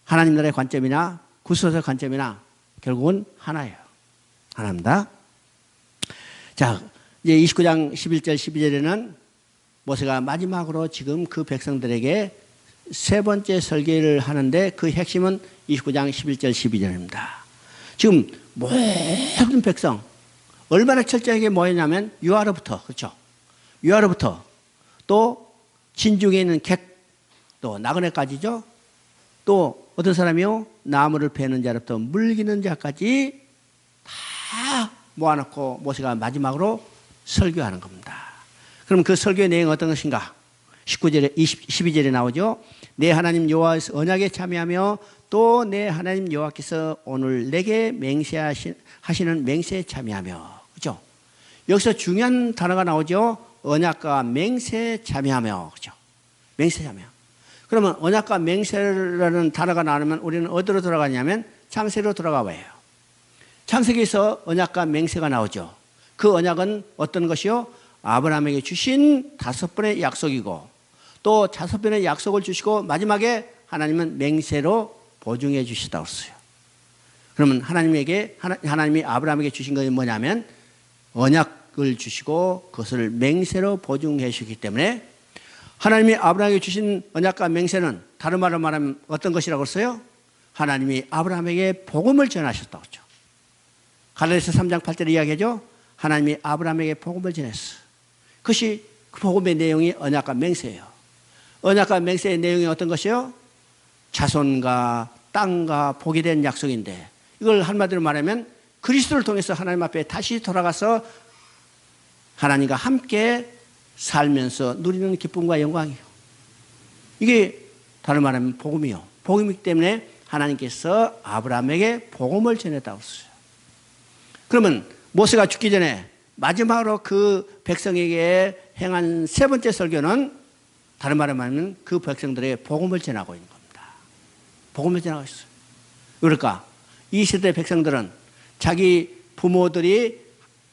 하나님 나라의 관점이나 구속사적 관점이나 결국은 하나예요. 하나입니다. 자, 이제 29장 11절 12절에는 모세가 마지막으로 지금 그 백성들에게 세 번째 설계를 하는데 그 핵심은 29장 11절 12절입니다. 지금 모든 백성 얼마나 철저하게 모였냐면 유아로부터, 그렇죠? 유아로부터 또 진중에 있는 객, 또 나그네까지죠. 또 어떤 사람이요, 나무를 베는 자로부터 물기는 자까지 다 모아놓고 모세가 마지막으로 설교하는 겁니다. 그럼 그 설교의 내용은 어떤 것인가? 19절에 12절에 나오죠. 내 하나님 여호와의 언약에 참여하며 또 내 하나님 여호와께서 오늘 내게 맹세하시는 맹세에 참여하며, 그렇죠? 여기서 중요한 단어가 나오죠. 언약과 맹세에 참여하며, 그렇죠? 맹세 참여. 그러면 언약과 맹세라는 단어가 나오면 우리는 어디로 돌아가냐면 창세기로 돌아가 봐요. 창세기에서 언약과 맹세가 나오죠. 그 언약은 어떤 것이요? 아브라함에게 주신 5번의 약속이고, 또 5번의 약속을 주시고 마지막에 하나님은 맹세로 보증해 주시다고 했어요. 그러면 하나님이 아브라함에게 주신 것이 뭐냐면 언약을 주시고 그것을 맹세로 보증해 주시기 때문에 하나님이 아브라함에게 주신 언약과 맹세는 다른 말로 말하면 어떤 것이라고 했어요? 하나님이 아브라함에게 복음을 전하셨다고 했죠. 갈라디아서 3장 8절에 이야기하죠. 하나님이 아브라함에게 복음을 전했어. 그것이 그 복음의 내용이 언약과 맹세예요. 언약과 맹세의 내용이 어떤 것이요? 자손과 땅과 복이 된 약속인데, 이걸 한마디로 말하면 그리스도를 통해서 하나님 앞에 다시 돌아가서 하나님과 함께 살면서 누리는 기쁨과 영광이요. 이게 다른 말하면 복음이요. 복음이기 때문에 하나님께서 아브라함에게 복음을 전했다고 했어요. 그러면 모세가 죽기 전에 마지막으로 그 백성에게 행한 세 번째 설교는 다른 말로 말하면 그 백성들에게 복음을 전하고 있는 겁니다. 복음을 전하고 있어요. 그러니까 이 세대 백성들은 자기 부모들이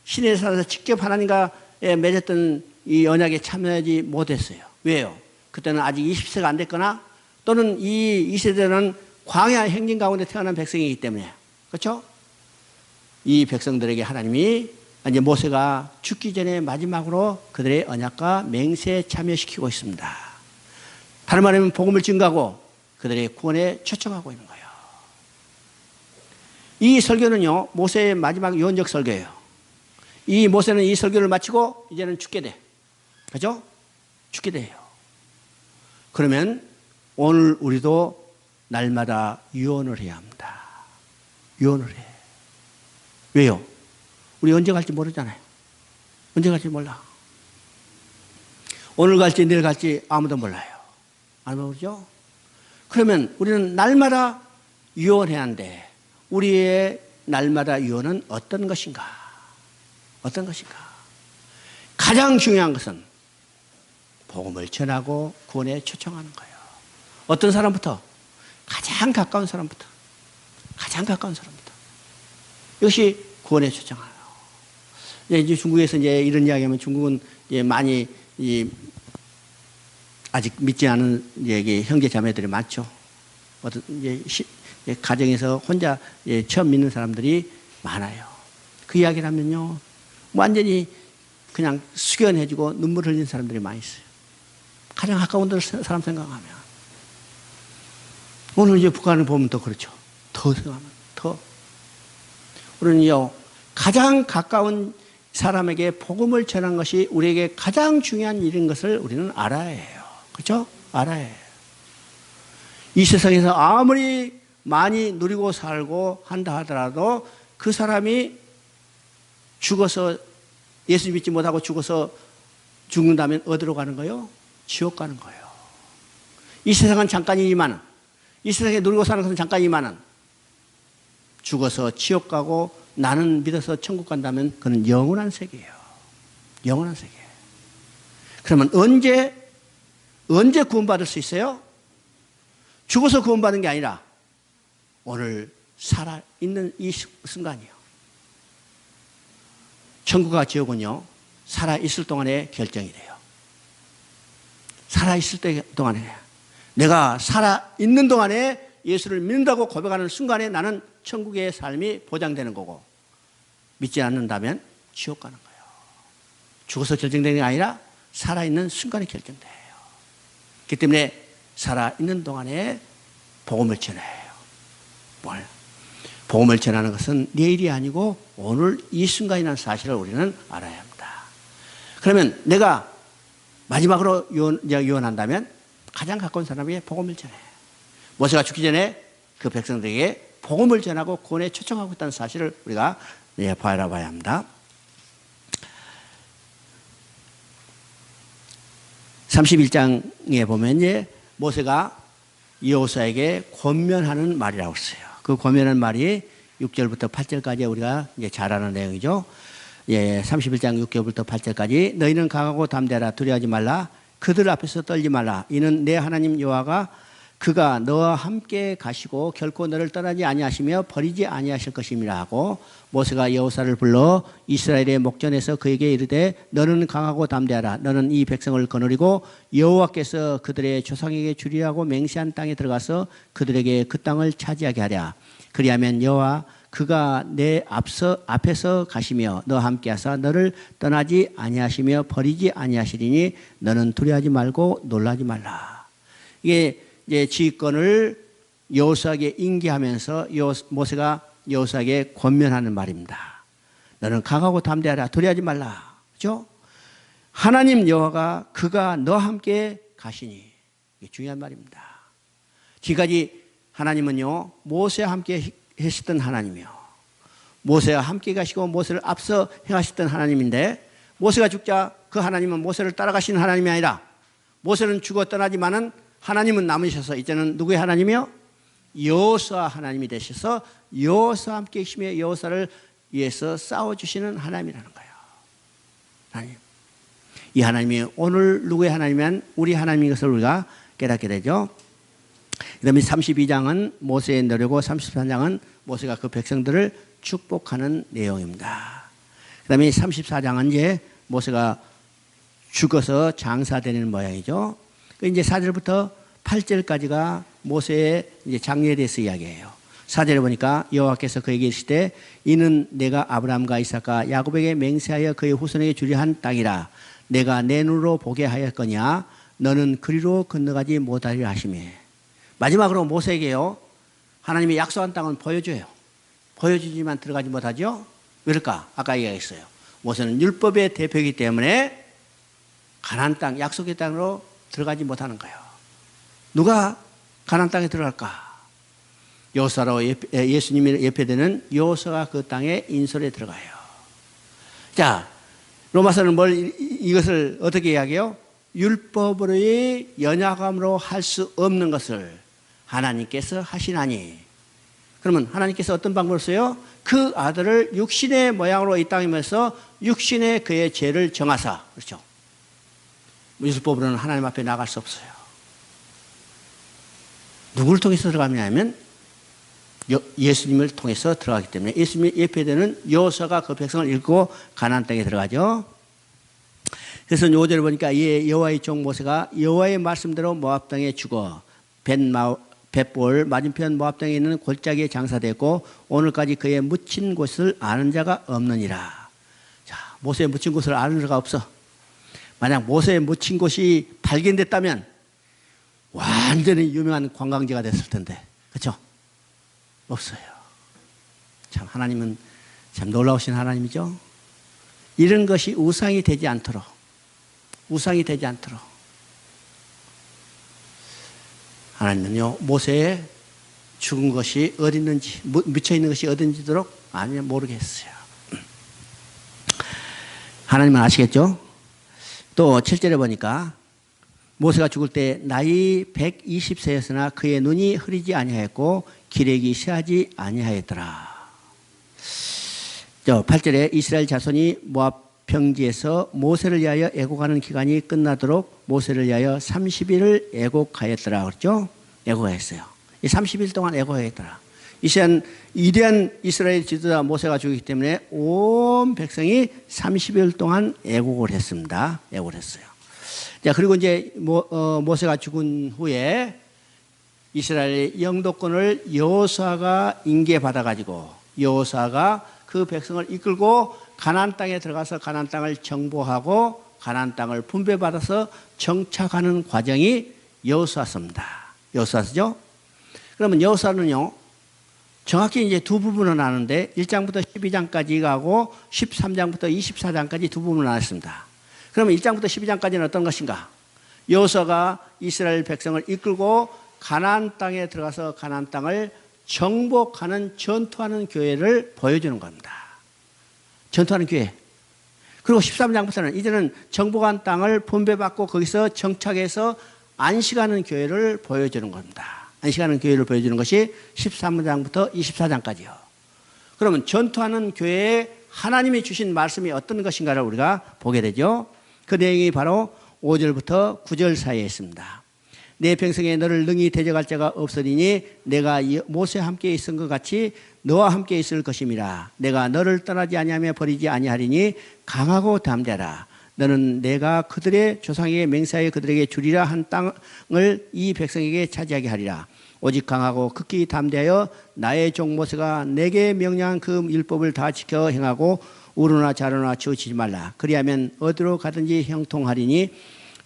신에 살아서 직접 하나님과 맺었던 이 언약에 참여하지 못했어요. 왜요? 그때는 아직 20세가 안 됐거나 또는 이 세대는 광야 행진 가운데 태어난 백성이기 때문에, 그렇죠? 이 백성들에게 하나님이 이제 모세가 죽기 전에 마지막으로 그들의 언약과 맹세에 참여시키고 있습니다. 다른 말하면 복음을 증가하고 그들의 구원에 초청하고 있는 거예요. 이 설교는요, 모세의 마지막 유언적 설교예요. 이 모세는 이 설교를 마치고 이제는 죽게 돼. 그죠? 죽게 돼요. 그러면 오늘 우리도 날마다 유언을 해야 합니다. 유언을 해. 왜요? 우리 언제 갈지 모르잖아요. 언제 갈지 몰라. 오늘 갈지 내일 갈지 아무도 몰라요. 안 모르죠? 그러면 우리는 날마다 유언해야 하는데 우리의 날마다 유언은 어떤 것인가? 어떤 것인가? 가장 중요한 것은 복음을 전하고 구원에 초청하는 거예요. 어떤 사람부터? 가장 가까운 사람부터. 가장 가까운 사람부터. 이것이 구원에 초청하요. 이제 중국에서 이제 이런 이야기하면 중국은 이제 많이 아직 믿지 않은 이제 형제 자매들이 많죠. 어떤 이제 가정에서 혼자 처음 믿는 사람들이 많아요. 그 이야기를 하면요, 완전히 그냥 숙연해지고 눈물 흘리는 사람들이 많이 있어요. 가장 가까운 사람 생각하면. 오늘 이제 북한을 보면 더 그렇죠. 더 생각하면 더. 우리는요, 가장 가까운 사람에게 복음을 전한 것이 우리에게 가장 중요한 일인 것을 우리는 알아야 해요. 그렇죠? 알아야 해요. 이 세상에서 아무리 많이 누리고 살고 한다 하더라도 그 사람이 죽어서 예수 믿지 못하고 죽어서 죽는다면 어디로 가는 거예요? 지옥 가는 거예요. 이 세상은 잠깐이지만, 이 세상에 누리고 사는 것은 잠깐이지만 죽어서 지옥 가고 나는 믿어서 천국 간다면 그는 영원한 세계예요. 영원한 세계. 그러면 언제 구원받을 수 있어요? 죽어서 구원받는 게 아니라 오늘 살아있는 이 순간이요. 천국과 지옥은요, 살아있을 동안에 결정이 돼요. 살아있을 동안에. 내가 살아있는 동안에 예수를 믿는다고 고백하는 순간에 나는 천국의 삶이 보장되는 거고, 믿지 않는다면 지옥 가는 거예요. 죽어서 결정되는 게 아니라 살아있는 순간에 결정돼요. 그렇기 때문에 살아있는 동안에 복음을 전해요. 뭘? 복음을 전하는 것은 내일이 아니고 오늘 이 순간이라는 사실을 우리는 알아야 합니다. 그러면 내가 마지막으로 유언한다면 가장 가까운 사람에게 복음을 전해. 모세가 죽기 전에 그 백성들에게 복음을 전하고 구원에 초청하고 있다는 사실을 우리가 바라봐야 합니다. 31장에 보면 이제 모세가 여호수아에게 권면하는 말이라고 했어요. 그 권면하는 말이 6절부터 8절까지 우리가 이제 잘 아는 내용이죠. 31장 6절부터 8절까지 너희는 강하고 담대하라 두려워하지 말라 그들 앞에서 떨지 말라 이는 내 하나님 여호와가 그가 너와 함께 가시고 결코 너를 떠나지 아니하시며 버리지 아니하실 것임이라 하고 모세가 여호수아를 불러 이스라엘의 목전에서 그에게 이르되 너는 강하고 담대하라 너는 이 백성을 거느리고 여호와께서 그들의 조상에게 주리라고 맹세한 땅에 들어가서 그들에게 그 땅을 차지하게 하랴 그리하면 여호와 그가 내 앞에서 가시며 너와 함께 하사 너를 떠나지 아니하시며 버리지 아니하시리니 너는 두려워하지 말고 놀라지 말라. 이게 이제 지휘권을 여호수아에게 인계하면서 모세가 여호수아에게 권면하는 말입니다. 너는 강하고 담대하라 두려워하지 말라. 그렇죠? 하나님 여호와가 그가 너와 함께 가시니 이게 중요한 말입니다. 지금까지 하나님은요 모세와 함께 하시던 하나님이요 모세와 함께 가시고 모세를 앞서 행하시던 하나님인데 모세가 죽자 그 하나님은 모세를 따라가시는 하나님이 아니라 모세는 죽어 떠나지만은 하나님은 남으셔서 이제는 누구의 하나님이요? 여호수아 하나님이 되셔서 여호수아와 함께 계시며 여호수아를 위해서 싸워주시는 하나님이라는 거예요. 하나님. 이 하나님이 오늘 누구의 하나님이면 우리 하나님인 것을 우리가 깨닫게 되죠. 그 다음에 32장은 모세의 노래고 33장은 모세가 그 백성들을 축복하는 내용입니다. 그 다음에 34장은 이제 모세가 죽어서 장사되는 모양이죠. 이제 4절부터 8절까지가 모세의 이제 장례에 대해서 이야기해요. 4절에 보니까 여호와께서 그에게 이르시되 이는 내가 아브라함과 이삭과 야곱에게 맹세하여 그의 후손에게 주려 한 땅이라 내가 내 눈으로 보게 하였거니와 너는 그리로 건너가지 못하리라 하시매. 마지막으로 모세에게요 하나님이 약속한 땅은 보여줘요. 보여주지만 들어가지 못하죠. 왜일까? 아까 얘기했어요. 모세는 율법의 대표이기 때문에 가나안 땅 약속의 땅으로 들어가지 못하는 거예요. 누가 가나안 땅에 들어갈까? 여호수아로 예수님이 예표되는 여호수아가 그 땅에 인솔에 들어가요. 자, 로마서는 이것을 어떻게 이야기해요? 율법으로의 연약함으로 할 수 없는 것을 하나님께서 하시나니. 그러면 하나님께서 어떤 방법을 써요? 그 아들을 육신의 모양으로 이 땅에 면서 육신의 그의 죄를 정하사. 그렇죠? 율법으로는 하나님 앞에 나갈 수 없어요. 누구를 통해서 들어가냐면 예수님을 통해서 들어가기 때문에 예수님이 예표되는 여호수아가 그 백성을 이끌고 가나안 땅에 들어가죠. 그래서 5절을 보니까 여호와의 종 모세가 여호와의 말씀대로 모압 땅에 죽어 벳볼 맞은편 모압 땅에 있는 골짜기에 장사되었고 오늘까지 그의 묻힌 곳을 아는 자가 없느니라. 자, 모세의 묻힌 곳을 아는 자가 없어. 만약 모세의 묻힌 곳이 발견됐다면 완전히 유명한 관광지가 됐을 텐데, 그렇죠? 없어요. 참 하나님은 참 놀라우신 하나님이죠. 이런 것이 우상이 되지 않도록 하나님은요 모세의 죽은 것이 어디 있는지, 묻혀 있는 것이 어딘지도록 아니면 모르겠어요. 하나님은 아시겠죠? 또 7절에 보니까 모세가 죽을 때 나이 120세였으나 그의 눈이 흐리지 아니하였고 기력이 쇠하지 아니하였더라. 8절에 이스라엘 자손이 모압 평지에서 모세를 위하여 애곡하는 기간이 끝나도록 모세를 위하여 30일을 애곡하였더라. 그렇죠? 애곡하였어요. 이 30일 동안 애곡하였더라. 이대한 이스라엘 지도자 모세가 죽기 때문에 온 백성이 30일 동안 애곡을 했습니다. 애곡을 했어요. 자, 그리고 이제 모세가 죽은 후에 이스라엘의 영도권을 여호수아가 인계받아가지고 여호수아가 그 백성을 이끌고 가나안 땅에 들어가서 가나안 땅을 정복하고 가나안 땅을 분배받아서 정착하는 과정이 여호수아서입니다. 여호수아서죠? 그러면 여호수아는요, 정확히 이제 두 부분으로 나누는데 1장부터 12장까지 가고 13장부터 24장까지 두 부분으로 나눴습니다. 그러면 1장부터 12장까지는 어떤 것인가? 여호수아가 이스라엘 백성을 이끌고 가나안 땅에 들어가서 가나안 땅을 정복하는 전투하는 교회를 보여주는 겁니다. 전투하는 교회. 그리고 13장부터는 이제는 정복한 땅을 분배받고 거기서 정착해서 안식하는 교회를 보여주는 겁니다. 안식하는 교회를 보여주는 것이 13장부터 24장까지요. 그러면 전투하는 교회에 하나님이 주신 말씀이 어떤 것인가를 우리가 보게 되죠. 그 내용이 바로 5절부터 9절 사이에 있습니다. 내 평생에 너를 능히 대적할 자가 없으리니 내가 모세와 함께 있은 것 같이 너와 함께 있을 것임이라. 내가 너를 떠나지 아니하며 버리지 아니하리니 강하고 담대하라. 너는 내가 그들의 조상에게 맹세하여 그들에게 주리라 한 땅을 이 백성에게 차지하게 하리라. 오직 강하고 극히 담대하여 나의 종 모세가 내게 명령한 그 율법을 다 지켜 행하고 우르나 좌로나 치우치지 말라. 그리하면 어디로 가든지 형통하리니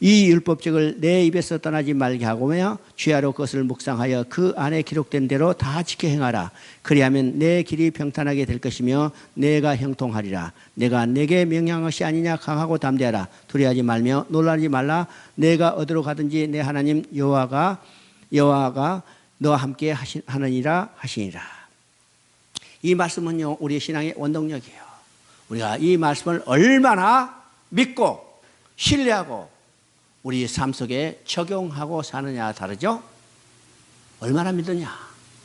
이 율법책을 내 입에서 떠나지 말게 하고며 주야로 그것을 묵상하여 그 안에 기록된 대로 다 지켜 행하라. 그리하면 내 길이 평탄하게 될 것이며 내가 형통하리라. 내가 내게 명령한 것이 아니냐. 강하고 담대하라. 두려워하지 말며 놀라지 말라. 내가 어디로 가든지 내 하나님 여호와가 너와 함께 하느니라 하시니라. 이 말씀은요, 우리의 신앙의 원동력이에요. 우리가 이 말씀을 얼마나 믿고 신뢰하고 우리 삶 속에 적용하고 사느냐가 다르죠. 얼마나 믿느냐,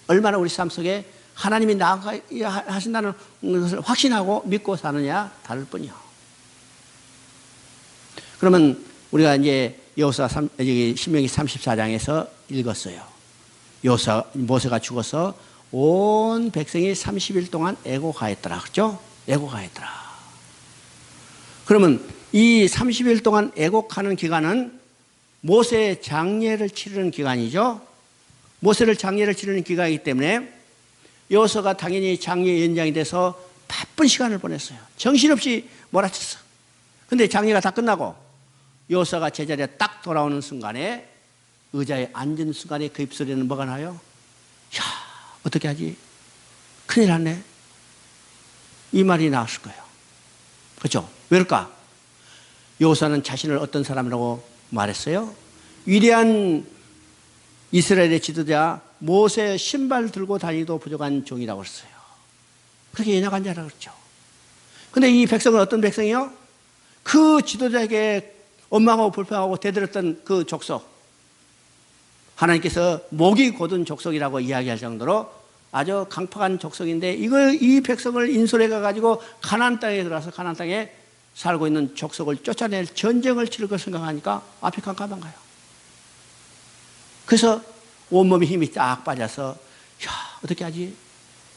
얼마나 우리 삶 속에 하나님이 나아가신다는 것을 확신하고 믿고 사느냐 다를 뿐이요. 그러면 우리가 이제 여호수아 신명기 34장에서 읽었어요. 모세가 죽어서 온 백성이 30일 동안 애곡하였더라. 그렇죠? 애곡하였더라. 그러면 이 30일 동안 애곡하는 기간은 모세의 장례를 치르는 기간이죠. 모세를 장례를 치르는 기간이기 때문에 여호수아가 당연히 장례 연장이 돼서 바쁜 시간을 보냈어요. 정신없이 몰아쳤어. 근데 장례가 다 끝나고 여호수아가 제자리에 딱 돌아오는 순간에 의자에 앉은 순간에 그 입술에는 뭐가 나요? 야, 어떻게 하지? 큰일 났네. 이 말이 나왔을 거예요. 그렇죠? 왜일까? 여호수아는 자신을 어떤 사람이라고 말했어요? 위대한 이스라엘의 지도자 모세 신발 들고 다니도 부족한 종이라고 했어요. 그렇게 연약한 자라고 그랬죠. 근데 이 백성은 어떤 백성이요? 그 지도자에게 원망하고 불평하고 대들었던 그 족속, 하나님께서 목이 곧은 족속이라고 이야기할 정도로 아주 강팍한 족속인데 이 백성을 인솔해 가지고 가나안 땅에 들어와서 가나안 땅에 살고 있는 족속을 쫓아낼 전쟁을 치를 걸 생각하니까 앞이 깜깜한가요? 그래서 온몸에 힘이 딱 빠져서 야, 어떻게 하지?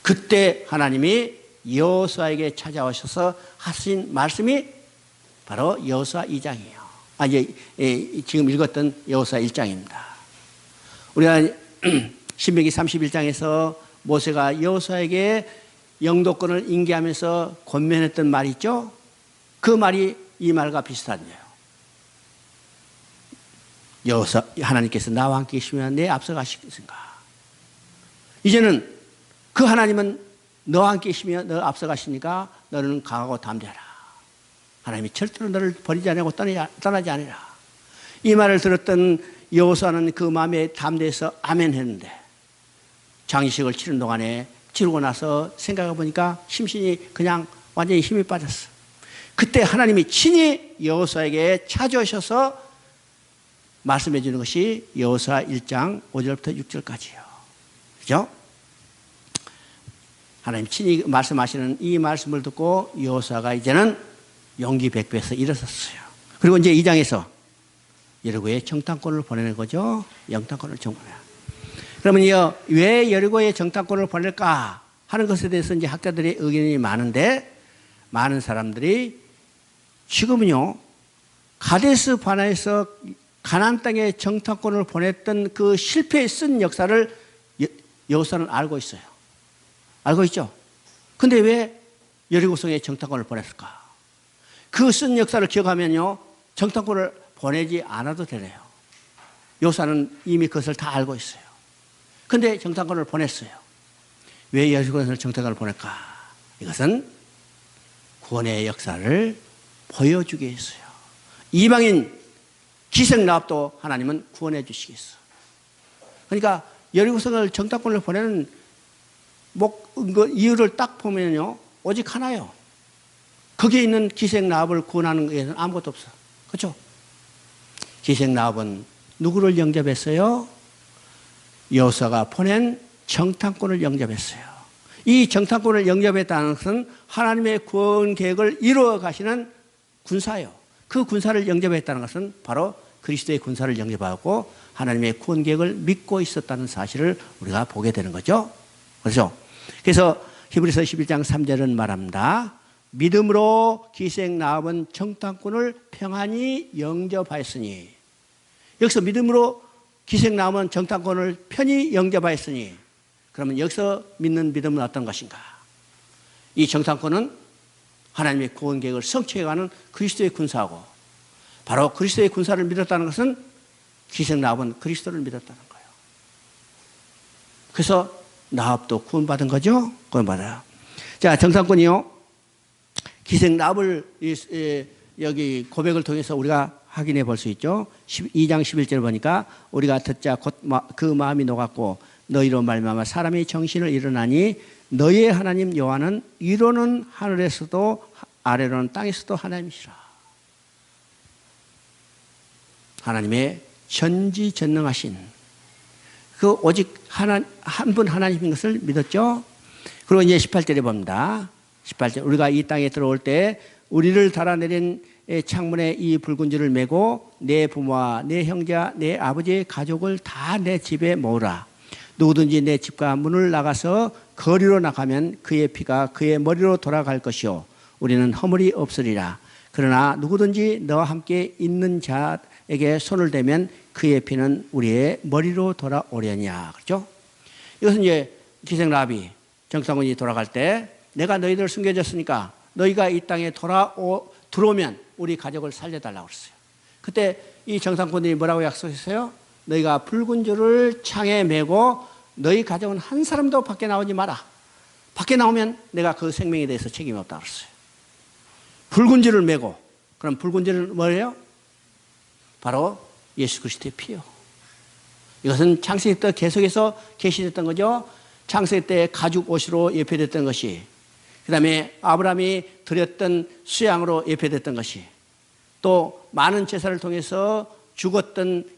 그때 하나님이 여호수아에게 찾아오셔서 하신 말씀이 바로 여호수아 2장이에요. 지금 읽었던 여호수아 1장입니다. 우리가 신명기 31장에서 모세가 여호수아에게 영도권을 인계하면서 권면했던 말이 있죠? 그 말이 이 말과 비슷한데요. 여호수아, 하나님께서 나와 함께 계시면 내 앞서 가시겠는가? 이제는 그 하나님은 너와 함께 계시며 너 앞서 가시니까 너는 강하고 담대하라. 하나님이 절대로 너를 버리지 않고 떠나지 않으라. 이 말을 들었던 여호수아는 그 마음에 담대해서 아멘 했는데 장례식을 치는 동안에 치르고 나서 생각해 보니까 심신이 그냥 완전히 힘이 빠졌어. 그때 하나님이 친히 여호수아에게 찾아오셔서 말씀해 주는 것이 여호수아 1장 5절부터 6절까지요. 그죠? 하나님 친히 말씀하시는 이 말씀을 듣고 여호수아가 이제는 용기 백배에서 일어섰어요. 그리고 이제 2장에서 여리고에 정탐꾼을 보내는 거죠. 정탐꾼을 보내요. 그러면 왜 여리고에 정탐꾼을 보낼까 하는 것에 대해서 이제 학자들의 의견이 많은데, 많은 사람들이 지금은요, 가데스 바네아에서 가나안 땅에 정탐꾼을 보냈던 그 실패에 쓴 역사를 여호수아는 알고 있어요. 알고 있죠? 근데 왜 여리고성에 정탐꾼을 보냈을까? 그 쓴 역사를 기억하면요, 정탐꾼을 보내지 않아도 되네요. 여호수아는 이미 그것을 다 알고 있어요. 근데 정탐꾼을 보냈어요. 왜 여리고성을 정탐꾼을 보낼까? 이것은 구원의 역사를 보여주기 위해서요. 이방인 기생나합도 하나님은 구원해 주시겠어. 그러니까 여리고성을 정탐꾼을 보내는 이유를 딱 보면요, 오직 하나요. 거기에 있는 기생나합을 구원하는 것에는 아무것도 없어. 그렇죠? 기생나합은 누구를 영접했어요? 여호수아가 보낸 정탐꾼을 영접했어요. 이 정탐꾼을 영접했다는 것은 하나님의 구원 계획을 이루어 가시는 군사예요. 그 군사를 영접했다는 것은 바로 그리스도의 군사를 영접하고 하나님의 구원 계획을 믿고 있었다는 사실을 우리가 보게 되는 거죠. 그렇죠? 그래서 히브리서 11장 3절은 말합니다. 믿음으로 기생나합은 정탐꾼을 평안히 영접하였으니, 여기서 믿음으로 기생나합은 정탐꾼을 편히 영접하였으니, 그러면 여기서 믿는 믿음은 어떤 것인가? 이 정탐꾼은 하나님의 구원 계획을 성취해가는 그리스도의 군사고, 바로 그리스도의 군사를 믿었다는 것은 기생나합은 그리스도를 믿었다는 거예요. 그래서 나합도 구원받은 거죠? 구원받아요. 자, 정탐꾼이요, 기생나합을 여기 고백을 통해서 우리가 확인해 볼 수 있죠. 2장 11절 보니까 우리가 듣자 곧 그 마음이 녹았고 너희로 말미암아 사람의 정신을 일어나니 너희의 하나님 여호와는 위로는 하늘에서도 아래로는 땅에서도 하나님이시라. 하나님의 전지전능하신 그 오직 한 분 하나님인 것을 믿었죠. 그리고 이제 18절에 봅니다. 18절, 우리가 이 땅에 들어올 때 우리를 달아내린 창문에 이 붉은 줄을 메고 내 부모와 내 형제와 내 아버지의 가족을 다 내 집에 모으라. 누구든지 내 집과 문을 나가서 거리로 나가면 그의 피가 그의 머리로 돌아갈 것이요 우리는 허물이 없으리라. 그러나 누구든지 너와 함께 있는 자에게 손을 대면 그의 피는 우리의 머리로 돌아오려니와. 그렇죠? 이것은 이제 기생나합이 정탐꾼이 돌아갈 때 내가 너희들을 숨겨줬으니까 너희가 이 땅에 들어오면 우리 가족을 살려달라고 그랬어요. 그때 이 정탐꾼들이 뭐라고 약속했어요? 너희가 붉은 줄을 창에 메고 너희 가족은 한 사람도 밖에 나오지 마라. 밖에 나오면 내가 그 생명에 대해서 책임이 없다고 그랬어요. 붉은 줄을 메고, 그럼 붉은 줄은 뭐예요? 바로 예수 그리스도의 피요. 이것은 창세기 때 계속해서 계시됐던 거죠. 창세기 때 가죽 옷으로 예표됐던 것이, 그 다음에 아브라함이 드렸던 수양으로 예표됐던 것이, 또 많은 제사를 통해서 죽었던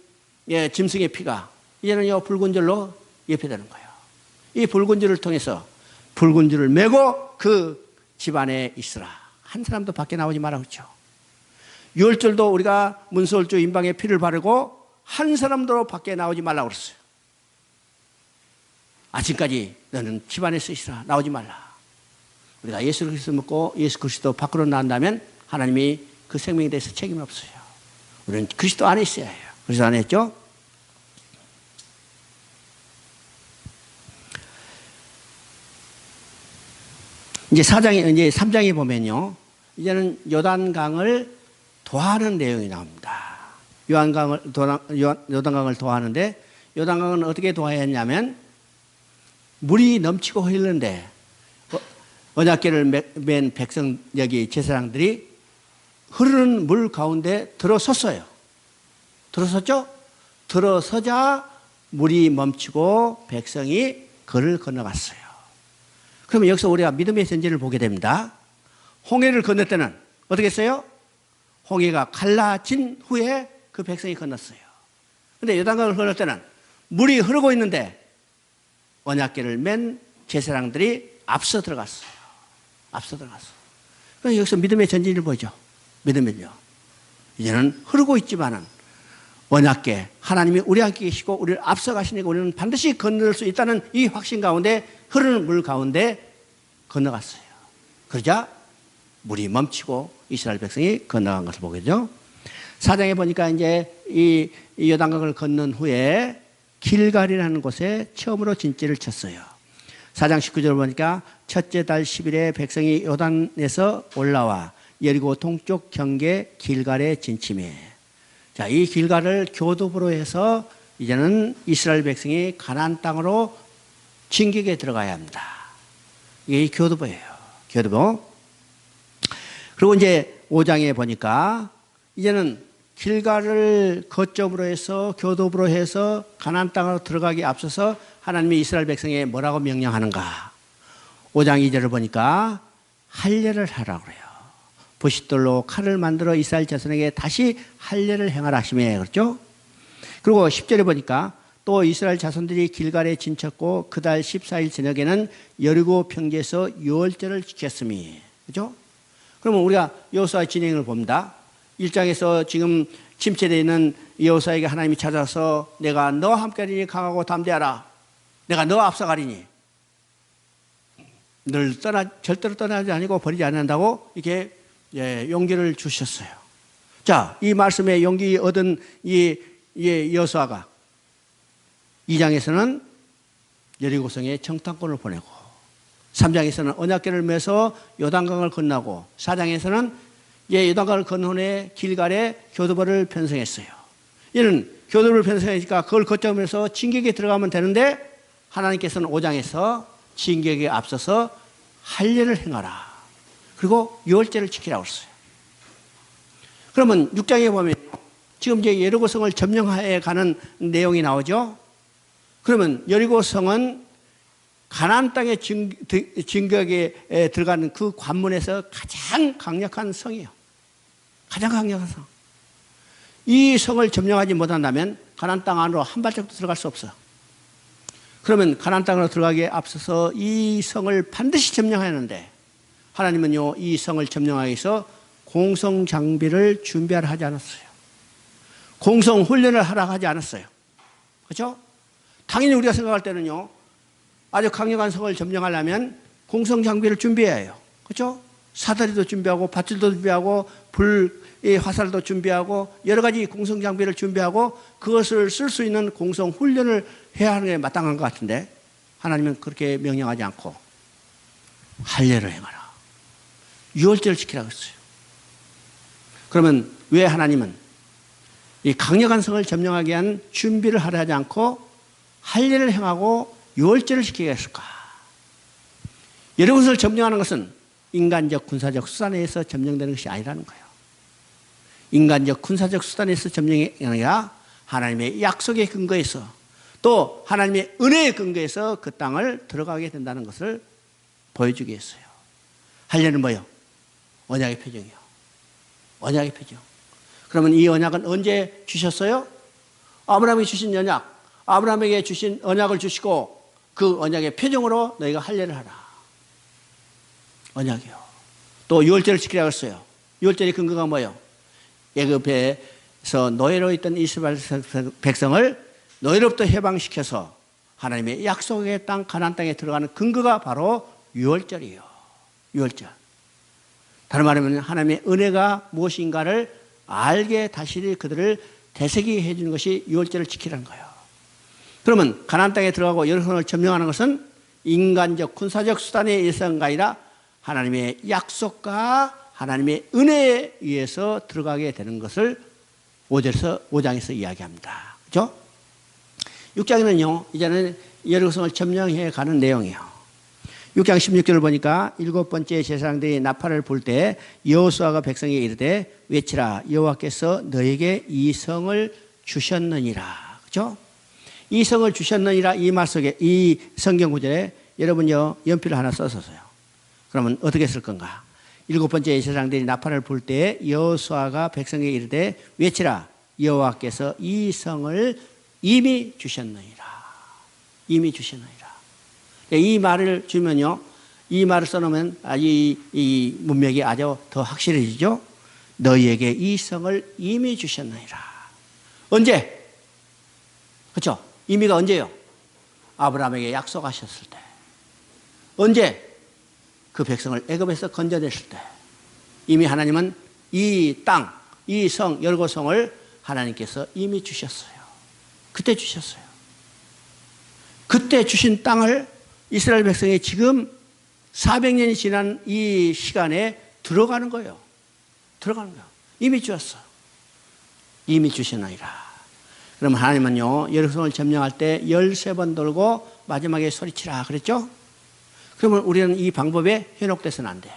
짐승의 피가 이제는 이 붉은 줄로 예표되는 거예요. 이 붉은 줄을 통해서 붉은 줄을 메고 그 집안에 있으라. 한 사람도 밖에 나오지 마라 그렇죠. 유월절도 우리가 문수월주 임방에 피를 바르고 한 사람도 밖에 나오지 말라고 그랬어요. 아침까지 너는 집안에 있으라. 나오지 말라. 우리가 예수 그리스도 믿고 예수 그리스도 밖으로 나온다면 하나님이 그 생명에 대해서 책임이 없어요. 우리는 그리스도 안에 있어야 해요. 그리스도 안에 있죠? 이제 3장에 보면요. 이제는 요단강을 도하는 내용이 나옵니다. 요단강을 도하는데, 요단강은 어떻게 도하였냐면, 물이 넘치고 흐르는데, 언약궤를 맨 백성, 여기 제사장들이 흐르는 물 가운데 들어섰어요. 들어섰죠? 들어서자 물이 멈추고 백성이 그를 건너갔어요. 그러면 여기서 우리가 믿음의 전진을 보게 됩니다. 홍해를 건널 때는 어떻게 했어요? 홍해가 갈라진 후에 그 백성이 건넜어요. 그런데 요단강을 건널 때는 물이 흐르고 있는데 언약궤를 맨 제사장들이 앞서 들어갔어요. 앞서 들어갔어. 그래서 여기서 믿음의 전진을 보죠. 믿음을요. 이제는 흐르고 있지만은 언약궤 하나님이 우리 함께 계시고 우리를 앞서 가시니까 우리는 반드시 건널 수 있다는 이 확신 가운데 흐르는 물 가운데 건너갔어요. 그러자 물이 멈추고 이스라엘 백성이 건너간 것을 보겠죠. 4장에 보니까 이제 이 요단강을 건넌 후에 길갈이라는 곳에 처음으로 진지를 쳤어요. 4장 19절을 보니까 첫째 달 10일에 백성이 요단에서 올라와 여리고 동쪽 경계 길갈에 진침해. 자, 이 길갈을 교두보로 해서 이제는 이스라엘 백성이 가나안 땅으로 진격에 들어가야 합니다. 이게 교두보예요. 교두보. 그리고 이제 5장에 보니까 이제는 길갈을 거점으로 해서 교두보로 해서 가나안 땅으로 들어가기 앞서서 하나님이 이스라엘 백성에 뭐라고 명령하는가? 5장 2절을 보니까 할례를 하라고 그래요. 부싯돌로 칼을 만들어 이스라엘 자손에게 다시 할례를 행하라 하시매. 그렇죠? 그리고 10절에 보니까 또 이스라엘 자손들이 길갈에 진쳤고 그달 14일 저녁에는 여리고 평지에서 유월절을 지켰음이. 그렇죠? 그러면 우리가 여호수아의 진행을 봅니다. 1장에서 지금 침체되어 있는 여호수아에게 하나님이 찾아서 내가 너와 함께하리니 강하고 담대하라. 내가 너 앞서가리니 늘 절대로 떠나지 아니고 버리지 않는다고 이렇게 용기를 주셨어요. 자, 이 말씀에 용기 얻은 이 여호수아가 2장에서는 여리고성에 정탐꾼을 보내고 3장에서는 언약궤를 메서 요단강을 건너고 4장에서는 요단강을 건넌 후에 길갈에 교두보를 편성했어요. 이는 교두보를 편성하니까 그걸 거점으로 해서 진격에 들어가면 되는데 하나님께서는 5장에서 진격에 앞서서 할례를 행하라. 그리고 유월절을 지키라고 했어요. 그러면 6장에 보면 지금 이제 여리고성을 점령해 가는 내용이 나오죠. 그러면 여리고성은 가나안 땅의 진격에 들어가는 그 관문에서 가장 강력한 성이에요. 가장 강력한 성. 이 성을 점령하지 못한다면 가나안 땅 안으로 한 발짝도 들어갈 수 없어요. 그러면 가나안 땅으로 들어가기에 앞서서 이 성을 반드시 점령해야 하는데 하나님은요, 이 성을 점령하기 위해서 공성 장비를 준비하라 하지 않았어요. 공성 훈련을 하라 하지 않았어요. 그렇죠? 당연히 우리가 생각할 때는요, 아주 강력한 성을 점령하려면 공성 장비를 준비해야 해요. 그렇죠? 사다리도 준비하고 밧줄도 준비하고 불의 화살도 준비하고 여러 가지 공성 장비를 준비하고 그것을 쓸 수 있는 공성 훈련을 해야 하는 게 마땅한 것 같은데 하나님은 그렇게 명령하지 않고 할례를 행하라. 유월절을 지키라고 했어요. 그러면 왜 하나님은 이 강력한 성을 점령하기 위한 준비를 하려 하지 않고 할례를 행하고 유월절을 지키게 했을까? 여러 곳을 점령하는 것은 인간적 군사적 수단에 의해서 점령되는 것이 아니라는 거예요. 인간적 군사적 수단에 의해서 점령이 아니라 하나님의 약속의 근거에서 또 하나님의 은혜의 근거에서 그 땅을 들어가게 된다는 것을 보여주기 위해서요. 할례는 뭐예요? 언약의 표정이요. 언약의 표정. 그러면 이 언약은 언제 주셨어요? 아브라함이 주신 언약. 아브라함에게 주신 언약을 주시고 그 언약의 표정으로 너희가 할례를 하라. 언약이요. 또 유월절을 지키라고 했어요. 유월절의 근거가 뭐예요? 애굽에서 노예로 있던 이스라엘 백성을 노예로부터 해방시켜서 하나님의 약속의 땅 가나안 땅에 들어가는 근거가 바로 유월절이에요. 유월절. 다른 말하면 하나님의 은혜가 무엇인가를 알게 다시 그들을 되새기게 해주는 것이 유월절을 지키라는 거예요. 그러면 가나안 땅에 들어가고 여리고성을 점령하는 것은 인간적 군사적 수단에 의해서가 아니라 하나님의 약속과 하나님의 은혜에 의해서 들어가게 되는 것을 5장에서 이야기합니다. 그렇죠? 6장에는요, 이제는 여리고성을 점령해 가는 내용이에요. 6장 16절을 보니까 7번째 제사장들이 나팔을 불 때 여호수아가 백성에게 이르되 외치라 여호와께서 너에게 이 성을 주셨느니라. 그렇죠? 이 성을 주셨느니라 이 말 속에 이 성경 구절에 여러분요 연필을 하나 써서요. 그러면 어떻게 쓸 건가? 7번째 제사장들이 나팔을 불 때에 여호수아가 백성에게 이르되 외치라 여호와께서 이 성을 이미 주셨느니라. 이미 주셨느니라. 이 말을 주면요. 이 말을 써놓으면 이 문맥이 아주 더 확실해지죠. 너희에게 이 성을 이미 주셨느니라. 언제? 그렇죠? 이미가 언제요? 아브라함에게 약속하셨을 때. 언제? 그 백성을 애굽에서 건져냈을 때. 이미 하나님은 이 땅, 이 성, 여리고성을 하나님께서 이미 주셨어요. 그때 주셨어요. 그때 주신 땅을 이스라엘 백성이 지금 400년이 지난 이 시간에 들어가는 거예요. 들어가는 거예요. 이미 주었어. 이미 주셨나이다. 그러면 하나님은요, 여리고성을 점령할 때 13번 돌고 마지막에 소리치라 그랬죠? 그러면 우리는 이 방법에 현혹돼서는 안 돼요.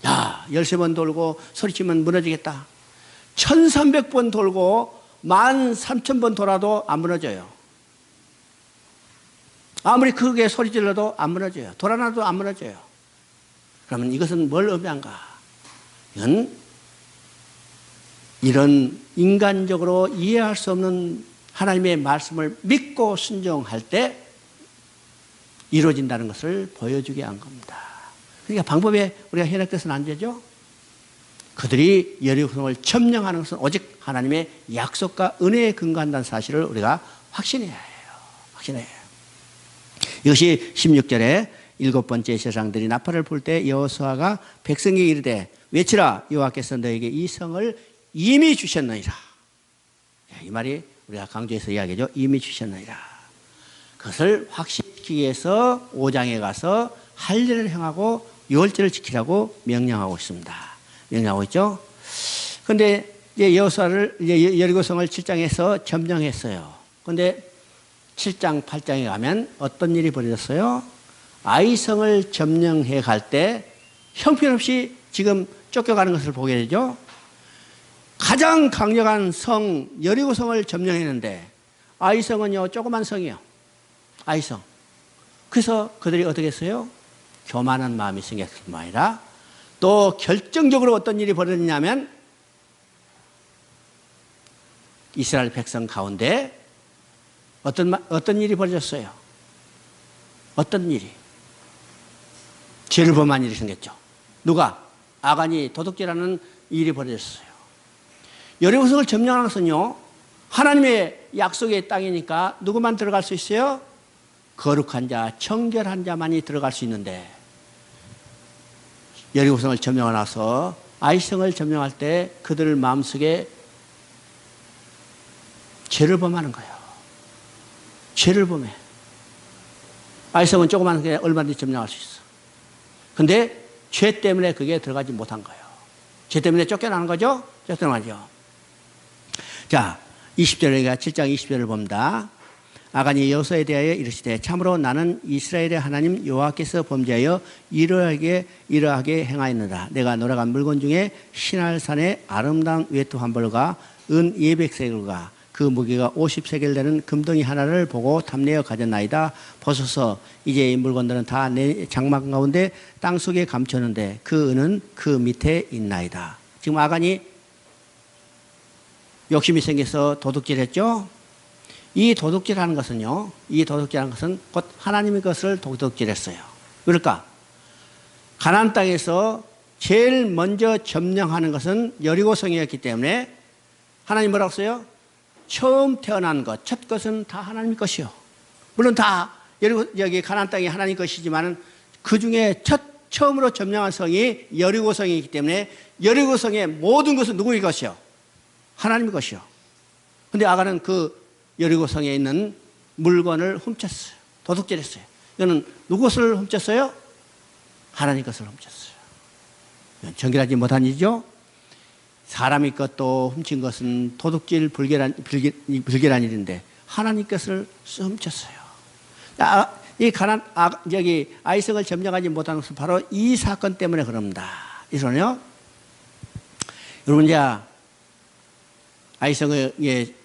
야, 13번 돌고 소리치면 무너지겠다. 1300번 돌고 13,000번 돌아도 안 무너져요. 아무리 크게 소리 질러도 안 무너져요. 돌아나도 안 무너져요. 그러면 이것은 뭘 의미한가? 이건 이런 인간적으로 이해할 수 없는 하나님의 말씀을 믿고 순종할 때 이루어진다는 것을 보여주게 한 겁니다. 그러니까 방법에 우리가 현혹돼서는 안 되죠. 그들이 여리고성을 점령하는 것은 오직 하나님의 약속과 은혜에 근거한다는 사실을 우리가 확신해야 해요. 확신해야 해요. 이것이 16절에 7번째 제사장들이 나팔을 불 때 여호수아가 백성에게 이르되 외치라 여호와께서 너에게 이 성을 이미 주셨느니라. 이 말이 우리가 강조해서 이야기죠. 이미 주셨느니라. 그것을 확신시키기 위해서 5장에 가서 할례를 행하고 유월절을 지키라고 명령하고 있습니다. 명령하고 있죠. 그런데 이제 여호수아를 여리고성을 7장에서 점령했어요. 그런데 7장, 8장에 가면 어떤 일이 벌어졌어요? 아이성을 점령해 갈 때 형편없이 지금 쫓겨가는 것을 보게 되죠. 가장 강력한 성 여리고성을 점령했는데 아이성은요 조그만 성이에요. 아이성. 그래서 그들이 어떻게 했어요? 교만한 마음이 생겼을 뿐만 아니라 또 결정적으로 어떤 일이 벌어졌냐면 이스라엘 백성 가운데 어떤 일이 벌어졌어요? 어떤 일이? 죄를 범한 일이 생겼죠. 누가? 아간이 도둑질하는 일이 벌어졌어요. 여리고성을 점령하는 것은요, 하나님의 약속의 땅이니까 누구만 들어갈 수 있어요? 거룩한 자, 청결한 자만이 들어갈 수 있는데 여리고성을 점령하고 나서 아이성을 점령할 때 그들 마음속에 죄를 범하는 거예요. 죄를 범해. 아이성은 조그만 게 얼마든지 점령할 수 있어. 근데 죄 때문에 그게 들어가지 못한 거예요. 죄 때문에 쫓겨나는 거죠? 쫓겨나죠. 자, 20절에 7장 20절을 봅니다. 아간이 여호수아에 대하여 이르시되 참으로 나는 이스라엘의 하나님 여호와께서 범죄하여 이러하게 행하였느라. 내가 노래간 물건 중에 시날산의 아름다운 외투 한 벌과 은 200세겔과 그 무게가 50세겔 되는 금덩이 하나를 보고 탐내어 가졌나이다. 보소서 이제 이 물건들은 다 내 장막 가운데 땅속에 감췄는데 그 은은 그 밑에 있나이다. 지금 아간이 욕심이 생겨서 도둑질했죠. 이 도둑질하는 것은요, 이 도둑질하는 것은 곧 하나님의 것을 도둑질했어요. 그러니까 가나안 땅에서 제일 먼저 점령하는 것은 여리고성이었기 때문에 하나님 뭐라고 써요? 처음 태어난 것, 첫 것은 다 하나님 것이요. 물론 다 여기 가나안 땅이 하나님 것이지만은 그 중에 처음으로 점령한 성이 여리고성이기 때문에 여리고성의 모든 것은 누구의 것이요? 하나님의 것이요. 근데 아간은 그 여리고성에 있는 물건을 훔쳤어요. 도둑질했어요. 이거는 누구 것을 훔쳤어요? 하나님 것을 훔쳤어요. 정결하지 못한 일이죠. 사람의 것도 훔친 것은 도둑질 불결한 일인데 하나님 것을 훔쳤어요. 이 여기 아이성을 점령하지 못한 것은 바로 이 사건 때문에 그럽니다. 이서는요, 여러분 이제 아이성에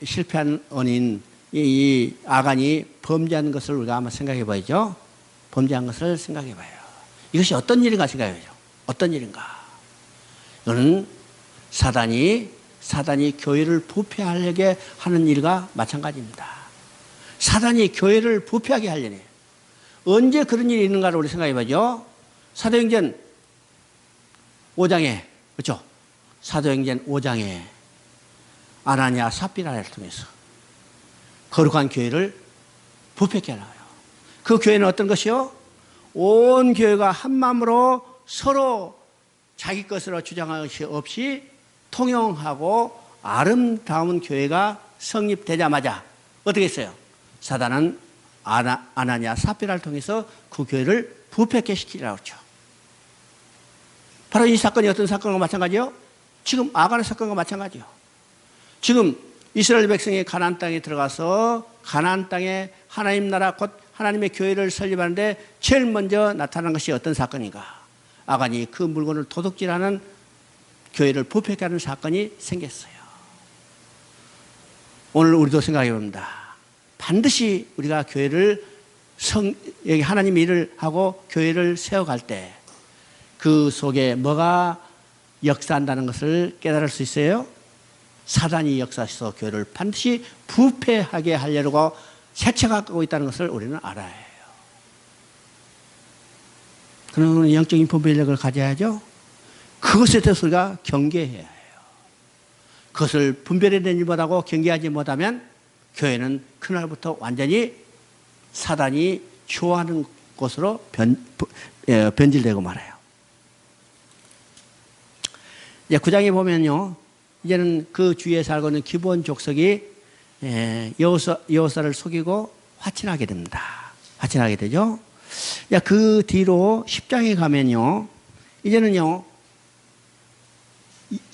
실패한 원인 이 아간이 범죄한 것을 우리가 한번 생각해 봐야죠. 범죄한 것을 생각해 봐요. 이것이 어떤 일인가 생각해 봐요. 어떤 일인가. 이거는 사단이 교회를 부패하려게 하는 일과 마찬가지입니다. 사단이 교회를 부패하게 하려니. 언제 그런 일이 있는가를 우리 생각해 봐죠. 사도행전 5장에, 그렇죠? 사도행전 5장에 아나니아 삽비라를 통해서 거룩한 교회를 부패케 하려고요. 그 교회는 어떤 것이요? 온 교회가 한 마음으로 서로 자기 것으로 주장할 것이 없이 통용하고 아름다운 교회가 성립되자마자 어떻게 했어요? 사단은 아나니아 삽비라를 통해서 그 교회를 부패케 시키라고 했죠. 바로 이 사건이 어떤 사건과 마찬가지요? 지금 아간의 사건과 마찬가지요. 지금 이스라엘 백성이 가나안 땅에 들어가서 가나안 땅에 하나님 나라 곧 하나님의 교회를 설립하는데 제일 먼저 나타난 것이 어떤 사건인가? 아간이 그 물건을 도둑질하는 교회를 부패케 하는 사건이 생겼어요. 오늘 우리도 생각해 봅니다. 반드시 우리가 교회를 여기 하나님의 일을 하고 교회를 세워갈 때 그 속에 뭐가 역사한다는 것을 깨달을 수 있어요. 사단이 역사해서 교회를 반드시 부패하게 하려고 세척하고 있다는 것을 우리는 알아야 해요. 그러면 영적인 분별력을 가져야죠. 그것에 대해서 우리가 경계해야 해요. 그것을 분별해내지 못하고 경계하지 못하면 교회는 그날부터 완전히 사단이 좋아하는 곳으로 변질되고 말아요. 이제 9장에 보면요, 이제는 그 주위에 살고 있는 기브온 족속이 여호사를 속이고 화친하게 됩니다. 화친하게 되죠. 그 뒤로 10장에 가면요, 이제는요,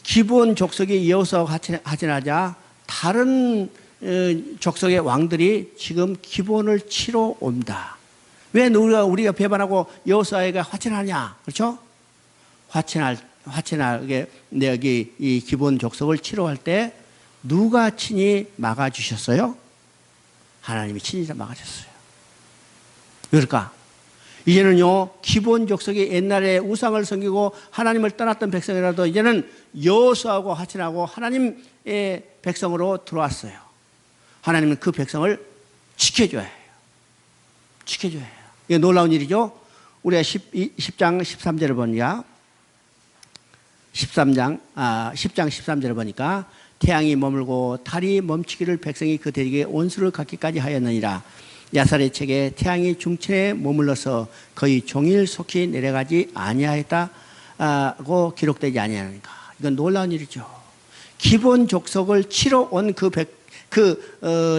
기브온 족속이 여호사와 화친하자 다른 족속의 왕들이 지금 기브온을 치러 옵니다. 왜 우리가 배반하고 여호사에게 화친하냐? 그렇죠? 화친하게 여기 이 기브온 족속을 치러 할 때 누가 친히 막아주셨어요? 하나님이 친히 막아주셨어요. 왜 그럴까? 이제는요, 기브온 족속이 옛날에 우상을 섬기고 하나님을 떠났던 백성이라도 이제는 여호수아하고 화친하고 하나님의 백성으로 들어왔어요. 하나님은 그 백성을 지켜줘야 해요. 지켜줘야 해요. 이게 놀라운 일이죠. 우리가 10장 13절을 보니까 10장 13절을 보니까 태양이 머물고 달이 멈추기를 백성이 그 대적에 온수를 갖기까지 하였느니라. 야살의 책에 태양이 중천에 머물러서 거의 종일 속히 내려가지 아니하였다고 기록되지 아니하니까. 이건 놀라운 일이죠. 기브온 족속을 치러 온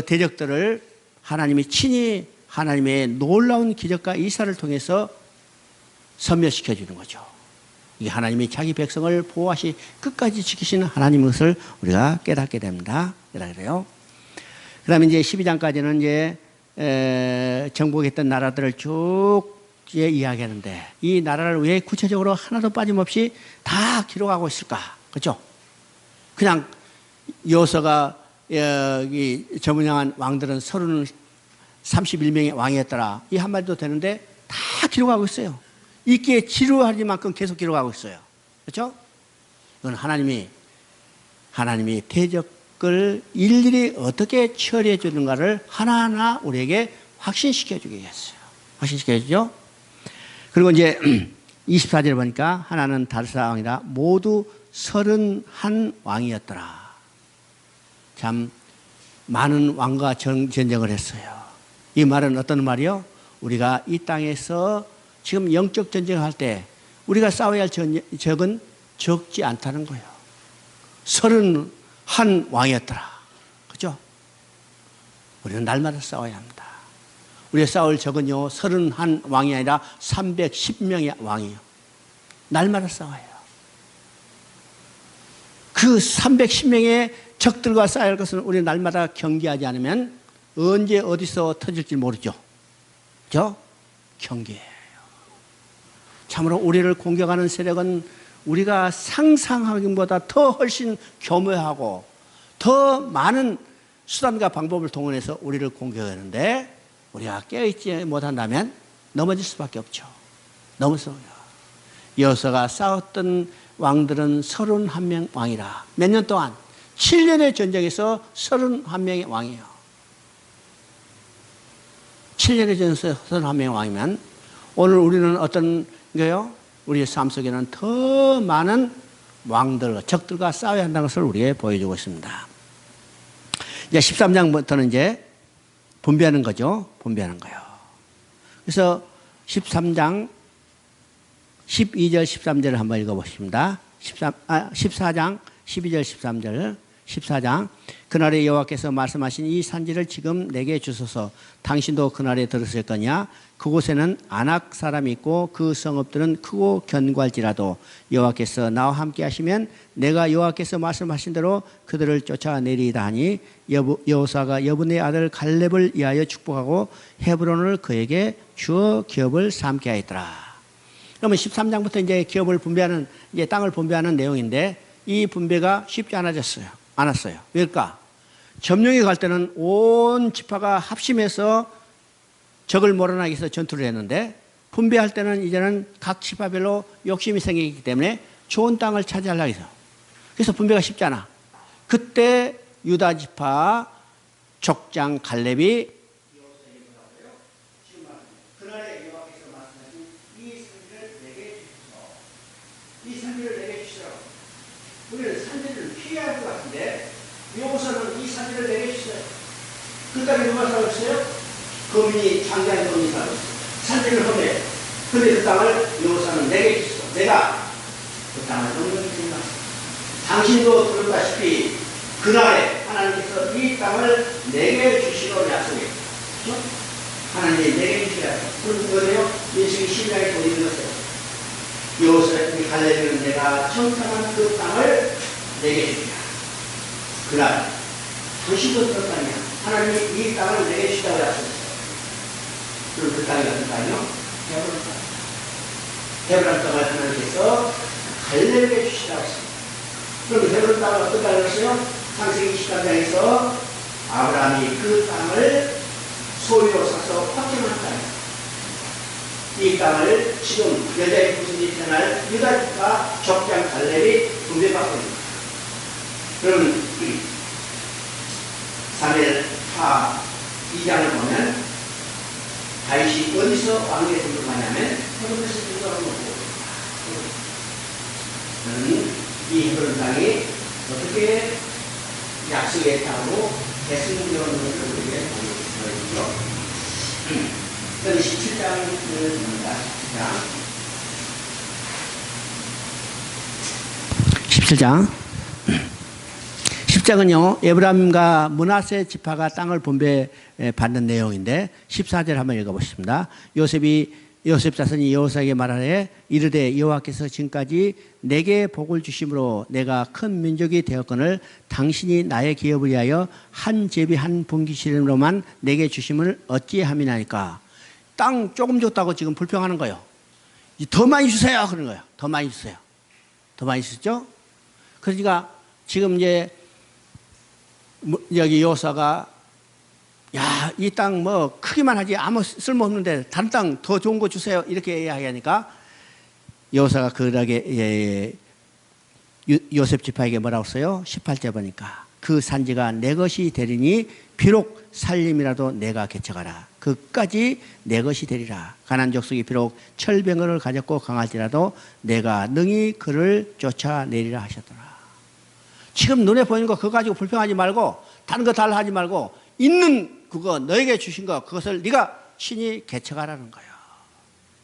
대적들을 하나님이 친히 하나님의 놀라운 기적과 이사를 통해서 섬멸시켜 주는 거죠. 이게 하나님이 자기 백성을 보호하시 끝까지 지키시는 하나님의 것을 우리가 깨닫게 됩니다. 그래요. 그 다음에 이제 12장까지는 이제 정복했던 나라들을 쭉 이야기하는데 이 나라를 왜 구체적으로 하나도 빠짐없이 다 기록하고 있을까? 그렇죠? 그냥 여호수아가 여기 저문양한 왕들은 31명의 왕이었더라. 이 한마디도 되는데 다 기록하고 있어요. 있기에 지루할 만큼 계속 기록하고 있어요. 그렇죠? 이건 하나님이 대적을 일일이 어떻게 처리해 주는가를 하나하나 우리에게 확신시켜 주게 했어요. 확신시켜 주죠? 그리고 이제 24절에 보니까 하나는 다르사 왕이라 모두 31왕이었더라. 참 많은 왕과 전쟁을 했어요. 이 말은 어떤 말이요? 우리가 이 땅에서 지금 영적 전쟁을 할 때 우리가 싸워야 할 적은 적지 않다는 거예요. 31왕이었더라. 그죠? 우리는 날마다 싸워야 합니다. 우리가 싸울 적은요, 31왕이 아니라 310명의 왕이에요. 날마다 싸워요. 그 310명의 적들과 싸워야 할 것은 우리는 날마다 경계하지 않으면 언제 어디서 터질지 모르죠. 그죠? 경계해요. 참으로 우리를 공격하는 세력은 우리가 상상하기보다 더 훨씬 교묘하고 더 많은 수단과 방법을 동원해서 우리를 공격하는데 우리가 깨어있지 못한다면 넘어질 수밖에 없죠. 넘어서요. 여호수아가 싸웠던 왕들은 31명 왕이라. 몇 년 동안 7년의 전쟁에서 31명의 왕이에요. 7년의 전쟁에서 31명의 왕이면 오늘 우리는 어떤 거요? 우리의 삶 속에는 더 많은 왕들, 적들과 싸워야 한다는 것을 우리에게 보여주고 있습니다. 이제 13장부터는 이제 분배하는 거죠. 분배하는 거예요. 그래서 13장 12절 13절을 한번 읽어보십니다. 14장 12절 13절 14장 그날에 여호와께서 말씀하신 이 산지를 지금 내게 주소서. 당신도 그날에 들었을 거냐. 그곳에는 아낙 사람이 있고 그 성읍들은 크고 견고할지라도 여호와께서 나와 함께 하시면 내가 여호와께서 말씀하신 대로 그들을 쫓아내리이다 하니 여호수아가 여분의 아들 갈렙을 위하여 축복하고 헤브론을 그에게 주어 기업을 삼게 하였더라. 그러면 13장부터 이제 기업을 분배하는, 이제 땅을 분배하는 내용인데 이 분배가 쉽지 않았어요. 왜일까? 점령에 갈 때는 온 지파가 합심해서 적을 몰아내기 위해서 전투를 했는데 분배할 때는 이제는 각 지파별로 욕심이 생기기 때문에 좋은 땅을 차지하려고 해서, 그래서 분배가 쉽지 않아. 그때 유다 지파 족장 갈렙이 그날에 여호와께서 말씀하신 이 산지를 내게 주소서. 이 산지를 내게 주시라고. 우리는 산지를 피해야 할 것 같은데 여호수아는 이 산지를 내게 주세요. 그까지 누가 살고 있어요? 거민이 장대한 거민이 살고 있어요. 산지를 허물해. 근데 그 땅을 여호수아는 내게 주소서. 내가 그 땅을 영원히 주리라. 당신도 들었다시피 그날에 하나님께서 이 땅을 내게 주시기로 약속했어요. 그렇죠? 하나님이 내게 주시라. 그럼 그거예요. 민수기 12장에 보이는 것이에요. 여호수아의 갈렙이는 내가 청탁한 그 땅을 내게 주리라. 그날 당신도 들었다냐. 하나님이 이 땅을 내게 주시라고 약속했어요. 그럼 그 땅이 어떤 땅이요? 헤브론 땅. 헤브론 땅을 하나님께서 갈렙에게 주시라고 했습니다. 그럼 헤브론 땅은 어떤 땅을 했어요? 창세기 23장에서 아브라함이 그 땅을 소유로 사서 확정한 땅이에요. 이 땅을 지금 여자의 부순이 태어날 유다과 족장 갈렙이 분배받고 있습니다. 그럼 사무엘하 2장을 보면 다윗이 어디서 왕위에 등극하냐면 헤브론에서 등극하는 거고, 이 헤브론 땅이 어떻게 약속의 땅으로 계승되어오는 것을 우리에게 보여주죠. 그럼 17장을 봅니다. 17장 10장은요 에브라임과 므낫세 지파가 땅을 분배받는 내용인데 14절 한번 읽어보십니다. 요셉 자손이 여호수아에게 말하되 이르되 여호와께서 지금까지 내게 복을 주심으로 내가 큰 민족이 되었거늘 당신이 나의 기업을 위하여 한 제비 한 분기시름으로만 내게 주심을 어찌함이나이까. 땅 조금 줬다고 지금 불평하는 거예요. 더 많이 주세요 그런 거예요. 더 많이 주세요. 더 많이 주셨죠? 그러니까 지금 이제 여기 여호수아가 야, 이 땅 뭐 크기만 하지 아무 쓸모없는데 다른 땅 더 좋은 거 주세요 이렇게 이야기하니까 여호수아가 그러게 요셉 지파에게 뭐라고 써요? 18절 보니까 그 산지가 내 것이 되리니 비록 살림이라도 내가 개척하라. 그까지 내 것이 되리라. 가나안 족속이 비록 철병거를 가졌고 강할지라도 내가 능히 그를 쫓아내리라 하셨더라. 지금 눈에 보이는 거 그거 가지고 불평하지 말고 다른 거 달라 하지 말고 있는 그거 너에게 주신 거 그것을 네가 친히 개척하라는 거예요.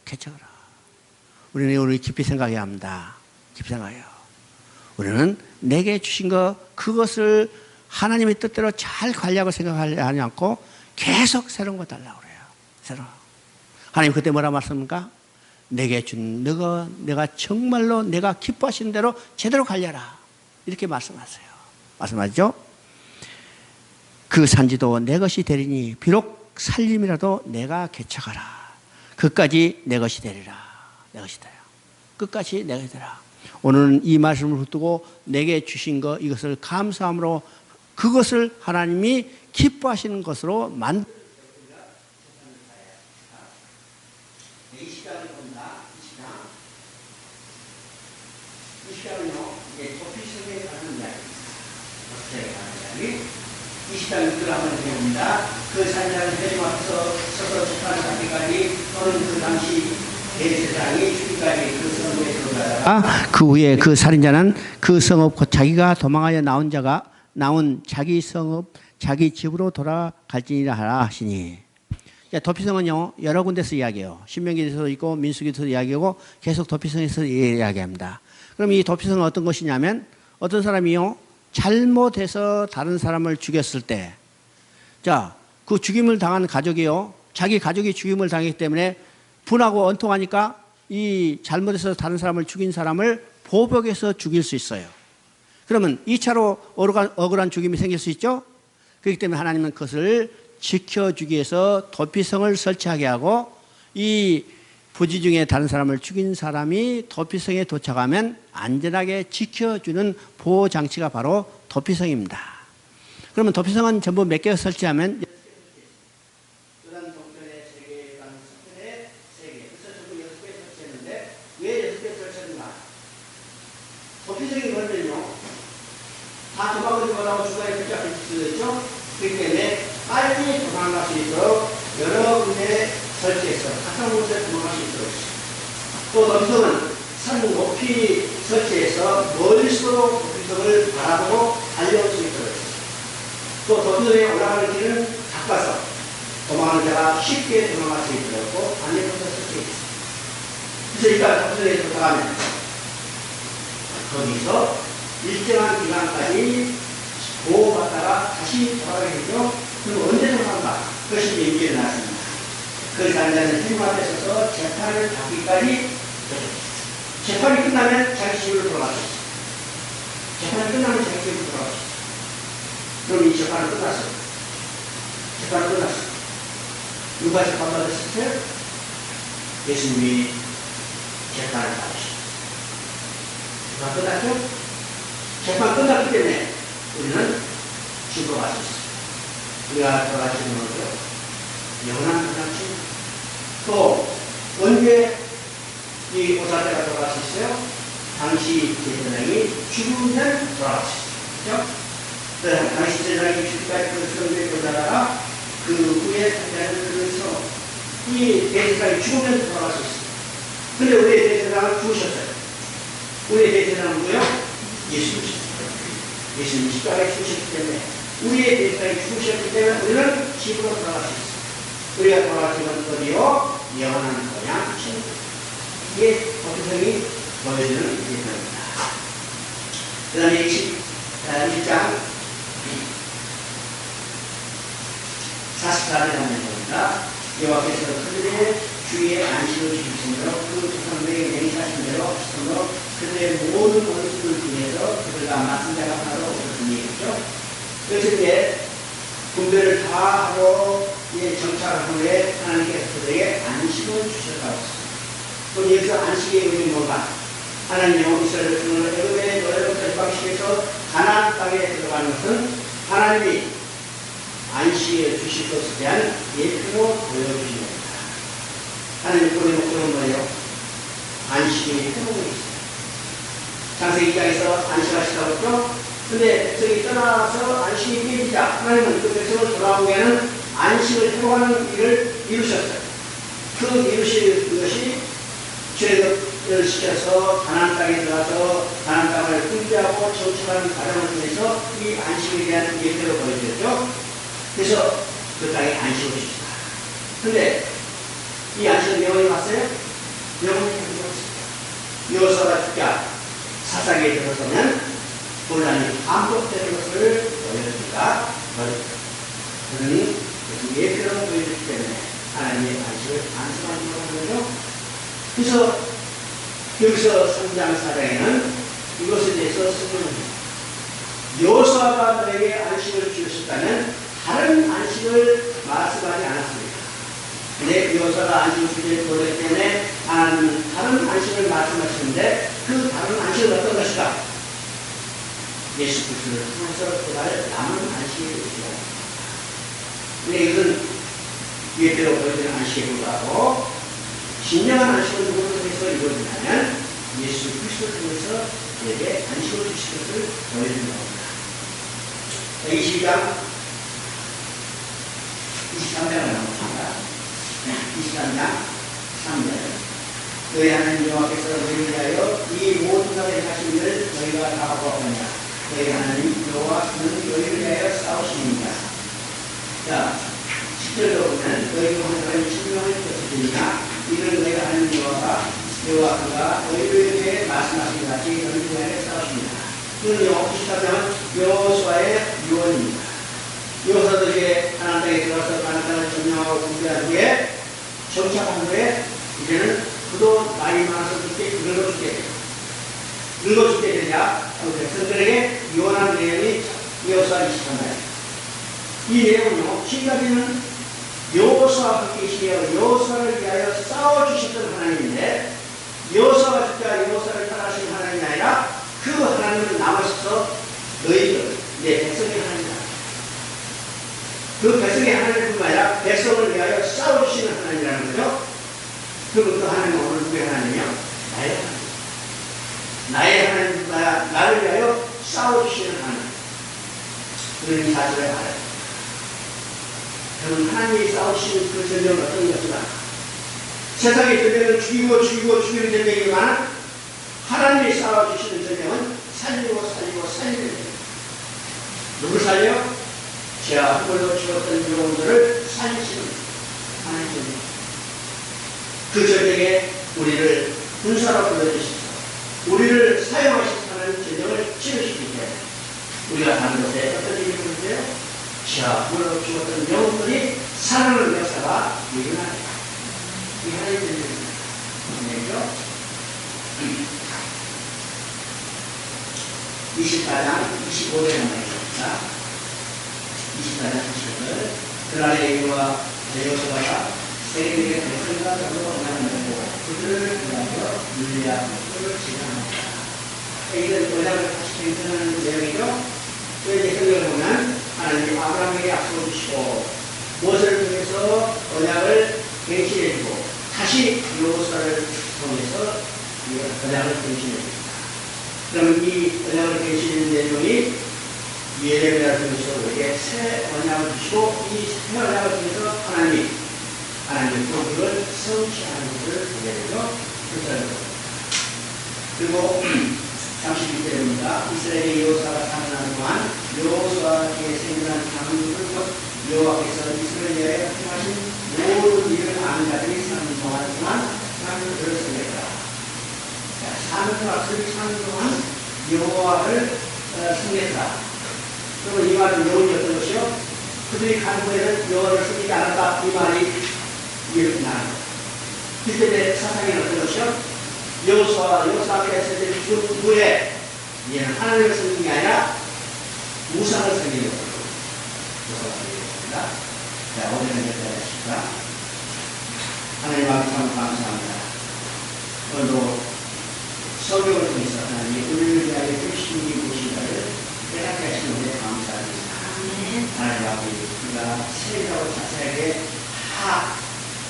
개척하라. 우리 깊이 생각해야 합니다. 깊이 생각해요. 우리는 내게 주신 거 그것을 하나님의 뜻대로 잘 관리하고 생각하지 않고 계속 새로운 거 달라고 그래요. 새로운. 하나님 그때 뭐라 말씀합니까? 내게 준 내가 정말로 내가 기뻐하시는 대로 제대로 관리하라. 이렇게 말씀하세요. 말씀하시죠? 그 산지도 내 것이 되리니 비록 살림이라도 내가 개척하라. 그까지 내 것이 되리라. 내 것이 되라. 끝까지 내 것이 되라. 오늘은 이 말씀을 붙들고 내게 주신 거 이것을 감사함으로 그것을 하나님이 기뻐하시는 것으로 만들. 이 시간을 본다. 이 시간은요, 이제 도피성에 관한 이야기입니다. 이 시간 이끌어 한번 해봅니다. 그 산자는 해림 앞에서 서서 재판을 하기까지 또는 그 당시 대제사장이 죽기까지 그 성읍에 들어가다가 그 후에 그 살인자는 그 성읍 곧 자기가 도망하여 나온 자기 성읍 자기 집으로 돌아갈지니라 하라 하시니. 도피성은요 여러 군데서 이야기해요. 신명기에서도 있고 민수기에서도 이야기하고 계속 도피성에서 이야기합니다. 그럼 이 도피성은 어떤 것이냐면 어떤 사람이요 잘못해서 다른 사람을 죽였을 때, 자, 그 죽임을 당한 가족이요 자기 가족이 죽임을 당했기 때문에 분하고 원통하니까 이 잘못해서 다른 사람을 죽인 사람을 보복해서 죽일 수 있어요. 그러면 2차로 억울한 죽임이 생길 수 있죠. 그렇기 때문에 하나님은 그것을 지켜주기 위해서 도피성을 설치하게 하고 이 부지 중에 다른 사람을 죽인 사람이 도피성에 도착하면 안전하게 지켜주는 보호장치가 바로 도피성입니다. 그러면 도피성은 전부 몇 개 설치하면 요단 동편에 3개, 요단 서편에 3개, 그래서 전부 6개 설치했는데 왜 6개 설치했는가? 도피성이 뭐냐면요 다 도망을 들어가고 중간에 붙잡힐 수 있죠. 그렇기 때문에 빨리 도망갈 수 있도록 여러 군데 설치해서 같은 곳에 도망갈 수 있도록 또 도피성은 산 높이 설치해서 멀리서도 도피성을 바라보고 달려올 수 있도록 또 도피성에 올라가는 길은 가까워서 도망하는 자가 쉽게 도망갈 수 있도록 안내부터 설치했습니다. 그래서 일단 도피성에 들어가면 거기서 일정한 기간까지 보호받다가 다시 돌아가게 되죠. 그럼 언제 돌아간다? 그것이 문제가 나왔습니다. 그 산자는 주님 앞에 서서 재판을 받기까지 재판이 끝나면 자기 집으로 돌아갈 수 있어요. 재판이 끝나면 자기 집으로 돌아갈 수 있어요. 그럼 이 재판은 끝났어요. 재판은 끝났어요. 누가 재판받았을 때? 예수님이 재판을 받으셨어요. 재판 끝났죠? 재판 끝났기 때문에 우리는 집으로 갈 수 있어요. 우리가 돌아갈 수 있는 거죠. 영원한 도장치. 또 언제 이 오사대가 돌아갈 수 있어요? 당시 제사장이 죽으면 돌아갈 수 있어요. 그렇죠? 당시 제사장이 죽기까지 그 성전에 돌아다가 그 후에 산자는 그래서 이 대제사장이 죽으면 돌아갈 수 있어요. 근데 우리의 대제사장은 죽으셨어요. 우리의 대제사장은 누구요? 예수님이셨어요. 예수님이 십자가에 죽으셨기 때문에 우리의 대제사장이 죽으셨기 때문에 우리는 집으로 돌아갈 수 있어요. 우리가 돌아갈 수 있는 거리요 영원한 거냐 이게 도피성이 보여주는 예표입니다. 그 다음에 1장 44절 하면 봅니다. 여호와께서 그들의 주위에 안식을 주신 대로 그 조상들에게 맹세하신 대로 하신 대로 그들의 모든 원수를 중에서 그들과 맞선 자가 바로 그런 얘기죠. 그래서 이제 분배를 다 하고 정착한 후에 하나님께서 그들에게 안식을 주셨다고 했습니다. 그럼 여기서 안식의 의미는 뭔가? 하나님이 이스라엘 백성을 애굽의 노예로부터 입방시켜서 가나안 땅에 들어가는 것은 하나님이 안식에 주실 것에 대한 예표로 보여주신 겁니다. 하나님 우리 목표는 뭐예요? 안식의 회복이 있어요. 창세기 2장에서 안식하시다고 했죠? 근데 저기 떠나서 안식이 깨지자 하나님은 그 백성을 돌아오게는 안식을 회복하는 일을 이루셨어요. 그 이루실 그것이 죄를 시켜서 가나안 땅에 들어가서 가나안 땅을 분배하고 정착하는 과정을 통해서 이 안식에 대한 예표로 보여주셨죠. 그래서 그 땅에 안식을 주셨다. 근데 이 안식은 영원히 왔어요? 영원히 왔습니다. 여호수아가 죽자 사사기에 들어서면 혼란이 반복되는 것을 보여줍니다. 그러니 예표로 보여주기 때문에 하나님의 안식을 안심하시고 하는 거죠. 그래서 여기서 3장 4장에는 이것에 대해서 설명합니다. 여호수아가 너에게 안식을 주셨다면 다른 안식을 말씀하지 않았습니다. 근데 여호수아가 안식을 주지 못했기 때문에 하나님은 다른 안식을 말씀하시는데 그 다른 안식은 어떤 것이다? 예수 그리스도를 통해서 그날 남은 안식을 주시다. 근데 이것은 예대로 보여주는 안식에 불과하고 진정한 안식은 누구를 통해서 이루어지냐면 예수 그리스도를 통해서 우리에게 안식을 주실 것을 보여주는 겁니다. 22장 23장을 나옵니다. 23장 3절 너희 하나님 여호와께서 너희를 위하여 이 모든 것을 하신 일을 너희가 다 보았느냐. 너희 하나님 여호와는 너희를 위하여 싸우시니라. 자, 10절로 보면 너희가 하나님의 신명을 펼쳐주니라. 이는 너희가 하나님 여호와가 너희를 위해 말씀하신 같이 너희를 위하여 싸우시니라. 이는 영어시다면 여호수아의 유언입니다. 여호수아들에게 가나안 땅에 들어가서 가나안 땅을 점령하고 분배한 후에 정착한 후에 이제는 그도 나이 많아서 늙어 죽게 되자 백성들에게 유언한 내용이 여호수아 23장. 이 내용은요, 지금까지는 여호수아가 계시며 여호수아를 위하여 싸워주셨던 하나님인데 여호수아가 죽자 여호수아를 따라하신 하나님이 아니라 그 하나님은 남아있어서 너희들 내 백성의 하나님이다. 그 백성의 하나님뿐만 아니라 백성을 위하여 싸워주시는 하나님이라는 거죠. 그리고 그 하나님은 오늘 누구의 하나님이요? 나의 하나님. 나의 하나님, 나를 위하여 싸워주시는 하나님. 그런 이 사실을 알아요. 그러면 하나님이 싸우시는 그 전쟁은 어떤 것이다? 세상의 전쟁은 죽이는 전쟁이지만 하나님이 싸워주시는 전쟁은 살리는 전쟁. 누굴 살려? 죄와 흙으로 죽었던 영혼들을 살리시는 하나님. 그 전쟁에 우리를 군사로 불러주시고 우리를 사용하시는 전쟁을 치르시기 때문에 우리가 사는 곳에 어떤 일이 벌어져요? 죄와 흙으로 죽었던 영혼들이 살아나는 역사가 일어납니다. 이 하나님의 전쟁입니다. 24장 25절에 나옵니다. 24장 25절 그날에 여호수아가 세계의 백성과 더불어 언약을 그들을 위하여 율리아를 지정합니다. 이건 언약을 다시 갱신하는 내용이죠. 왜 성경을 보면 하나님이 아브라함에게 약속을 주시고 모세를 통해서 언약을 갱신해주고 다시 여호수아를 통해서 언약을 갱신해줍니다. 그러면 이 언약을 갱신하는 내용이 예레미야를 통해서 우리에게 새 언약을 주시고 이 새 언약을 통해서 하나님의 복을 성취하는 것을 보게 되죠. 그리고 32절입니다. 이스라엘의 여호수아가 사는 동안 여호수아에게 생겨난 강물을 여호와께서 이스라엘에 위하여 행하신 모든 일을 아는 자들이 사는 동안 강물을 성했다. 사는 동안 여호와를 성했다. 그리고 이 말은 여호와이 어떤 것이요? 그들이 가는 곳에는 여호와를 섬기지 않았다. 이 말이 이렇게 나는 거예요. 그때 사상이 어떤 것이요? 여호수아가 했을 때 그 후에 이제는 하나님을 섬기는 게 아니라 우상을 섬기는 거예요. 우상을 섬기는 겁니다. 자, 오늘은 여기까지 하십시다. 하나님 앞에 참 감사합니다. 오늘도 성경을 통해서 하나님이 우리를 위하여 주신 이 무엇인가를 깨닫게 하시는 데 감사합니다. 하나님 앞에 우리가 세밀하고 자세하게 다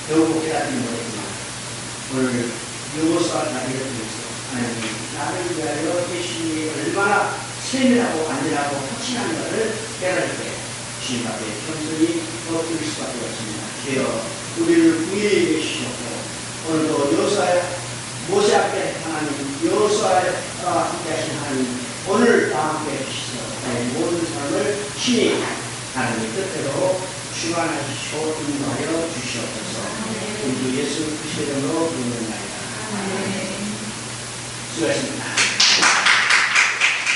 배우고 깨닫지는 못했지만 오늘 여호수아 나비를 통해서 하나님이 나를 위하여 계신 이 얼마나 세밀하고 안전하고 확신한 것을 깨달을 때 주님 앞에 겸손히 엎드릴 수밖에 없습니다. 주여 우리를 구해해 주시옵고 오늘도 모세 앞에 하나님 여호수아와 함께 하신 하나님 오늘 다 함께 해주시소. 모든 사람을 신이 하나님 뜻대로 주관하시고 인도하여 주시옵소서. 우리 예수 그리스도의 이름으로 부르는 날이다. 수고하셨습니다.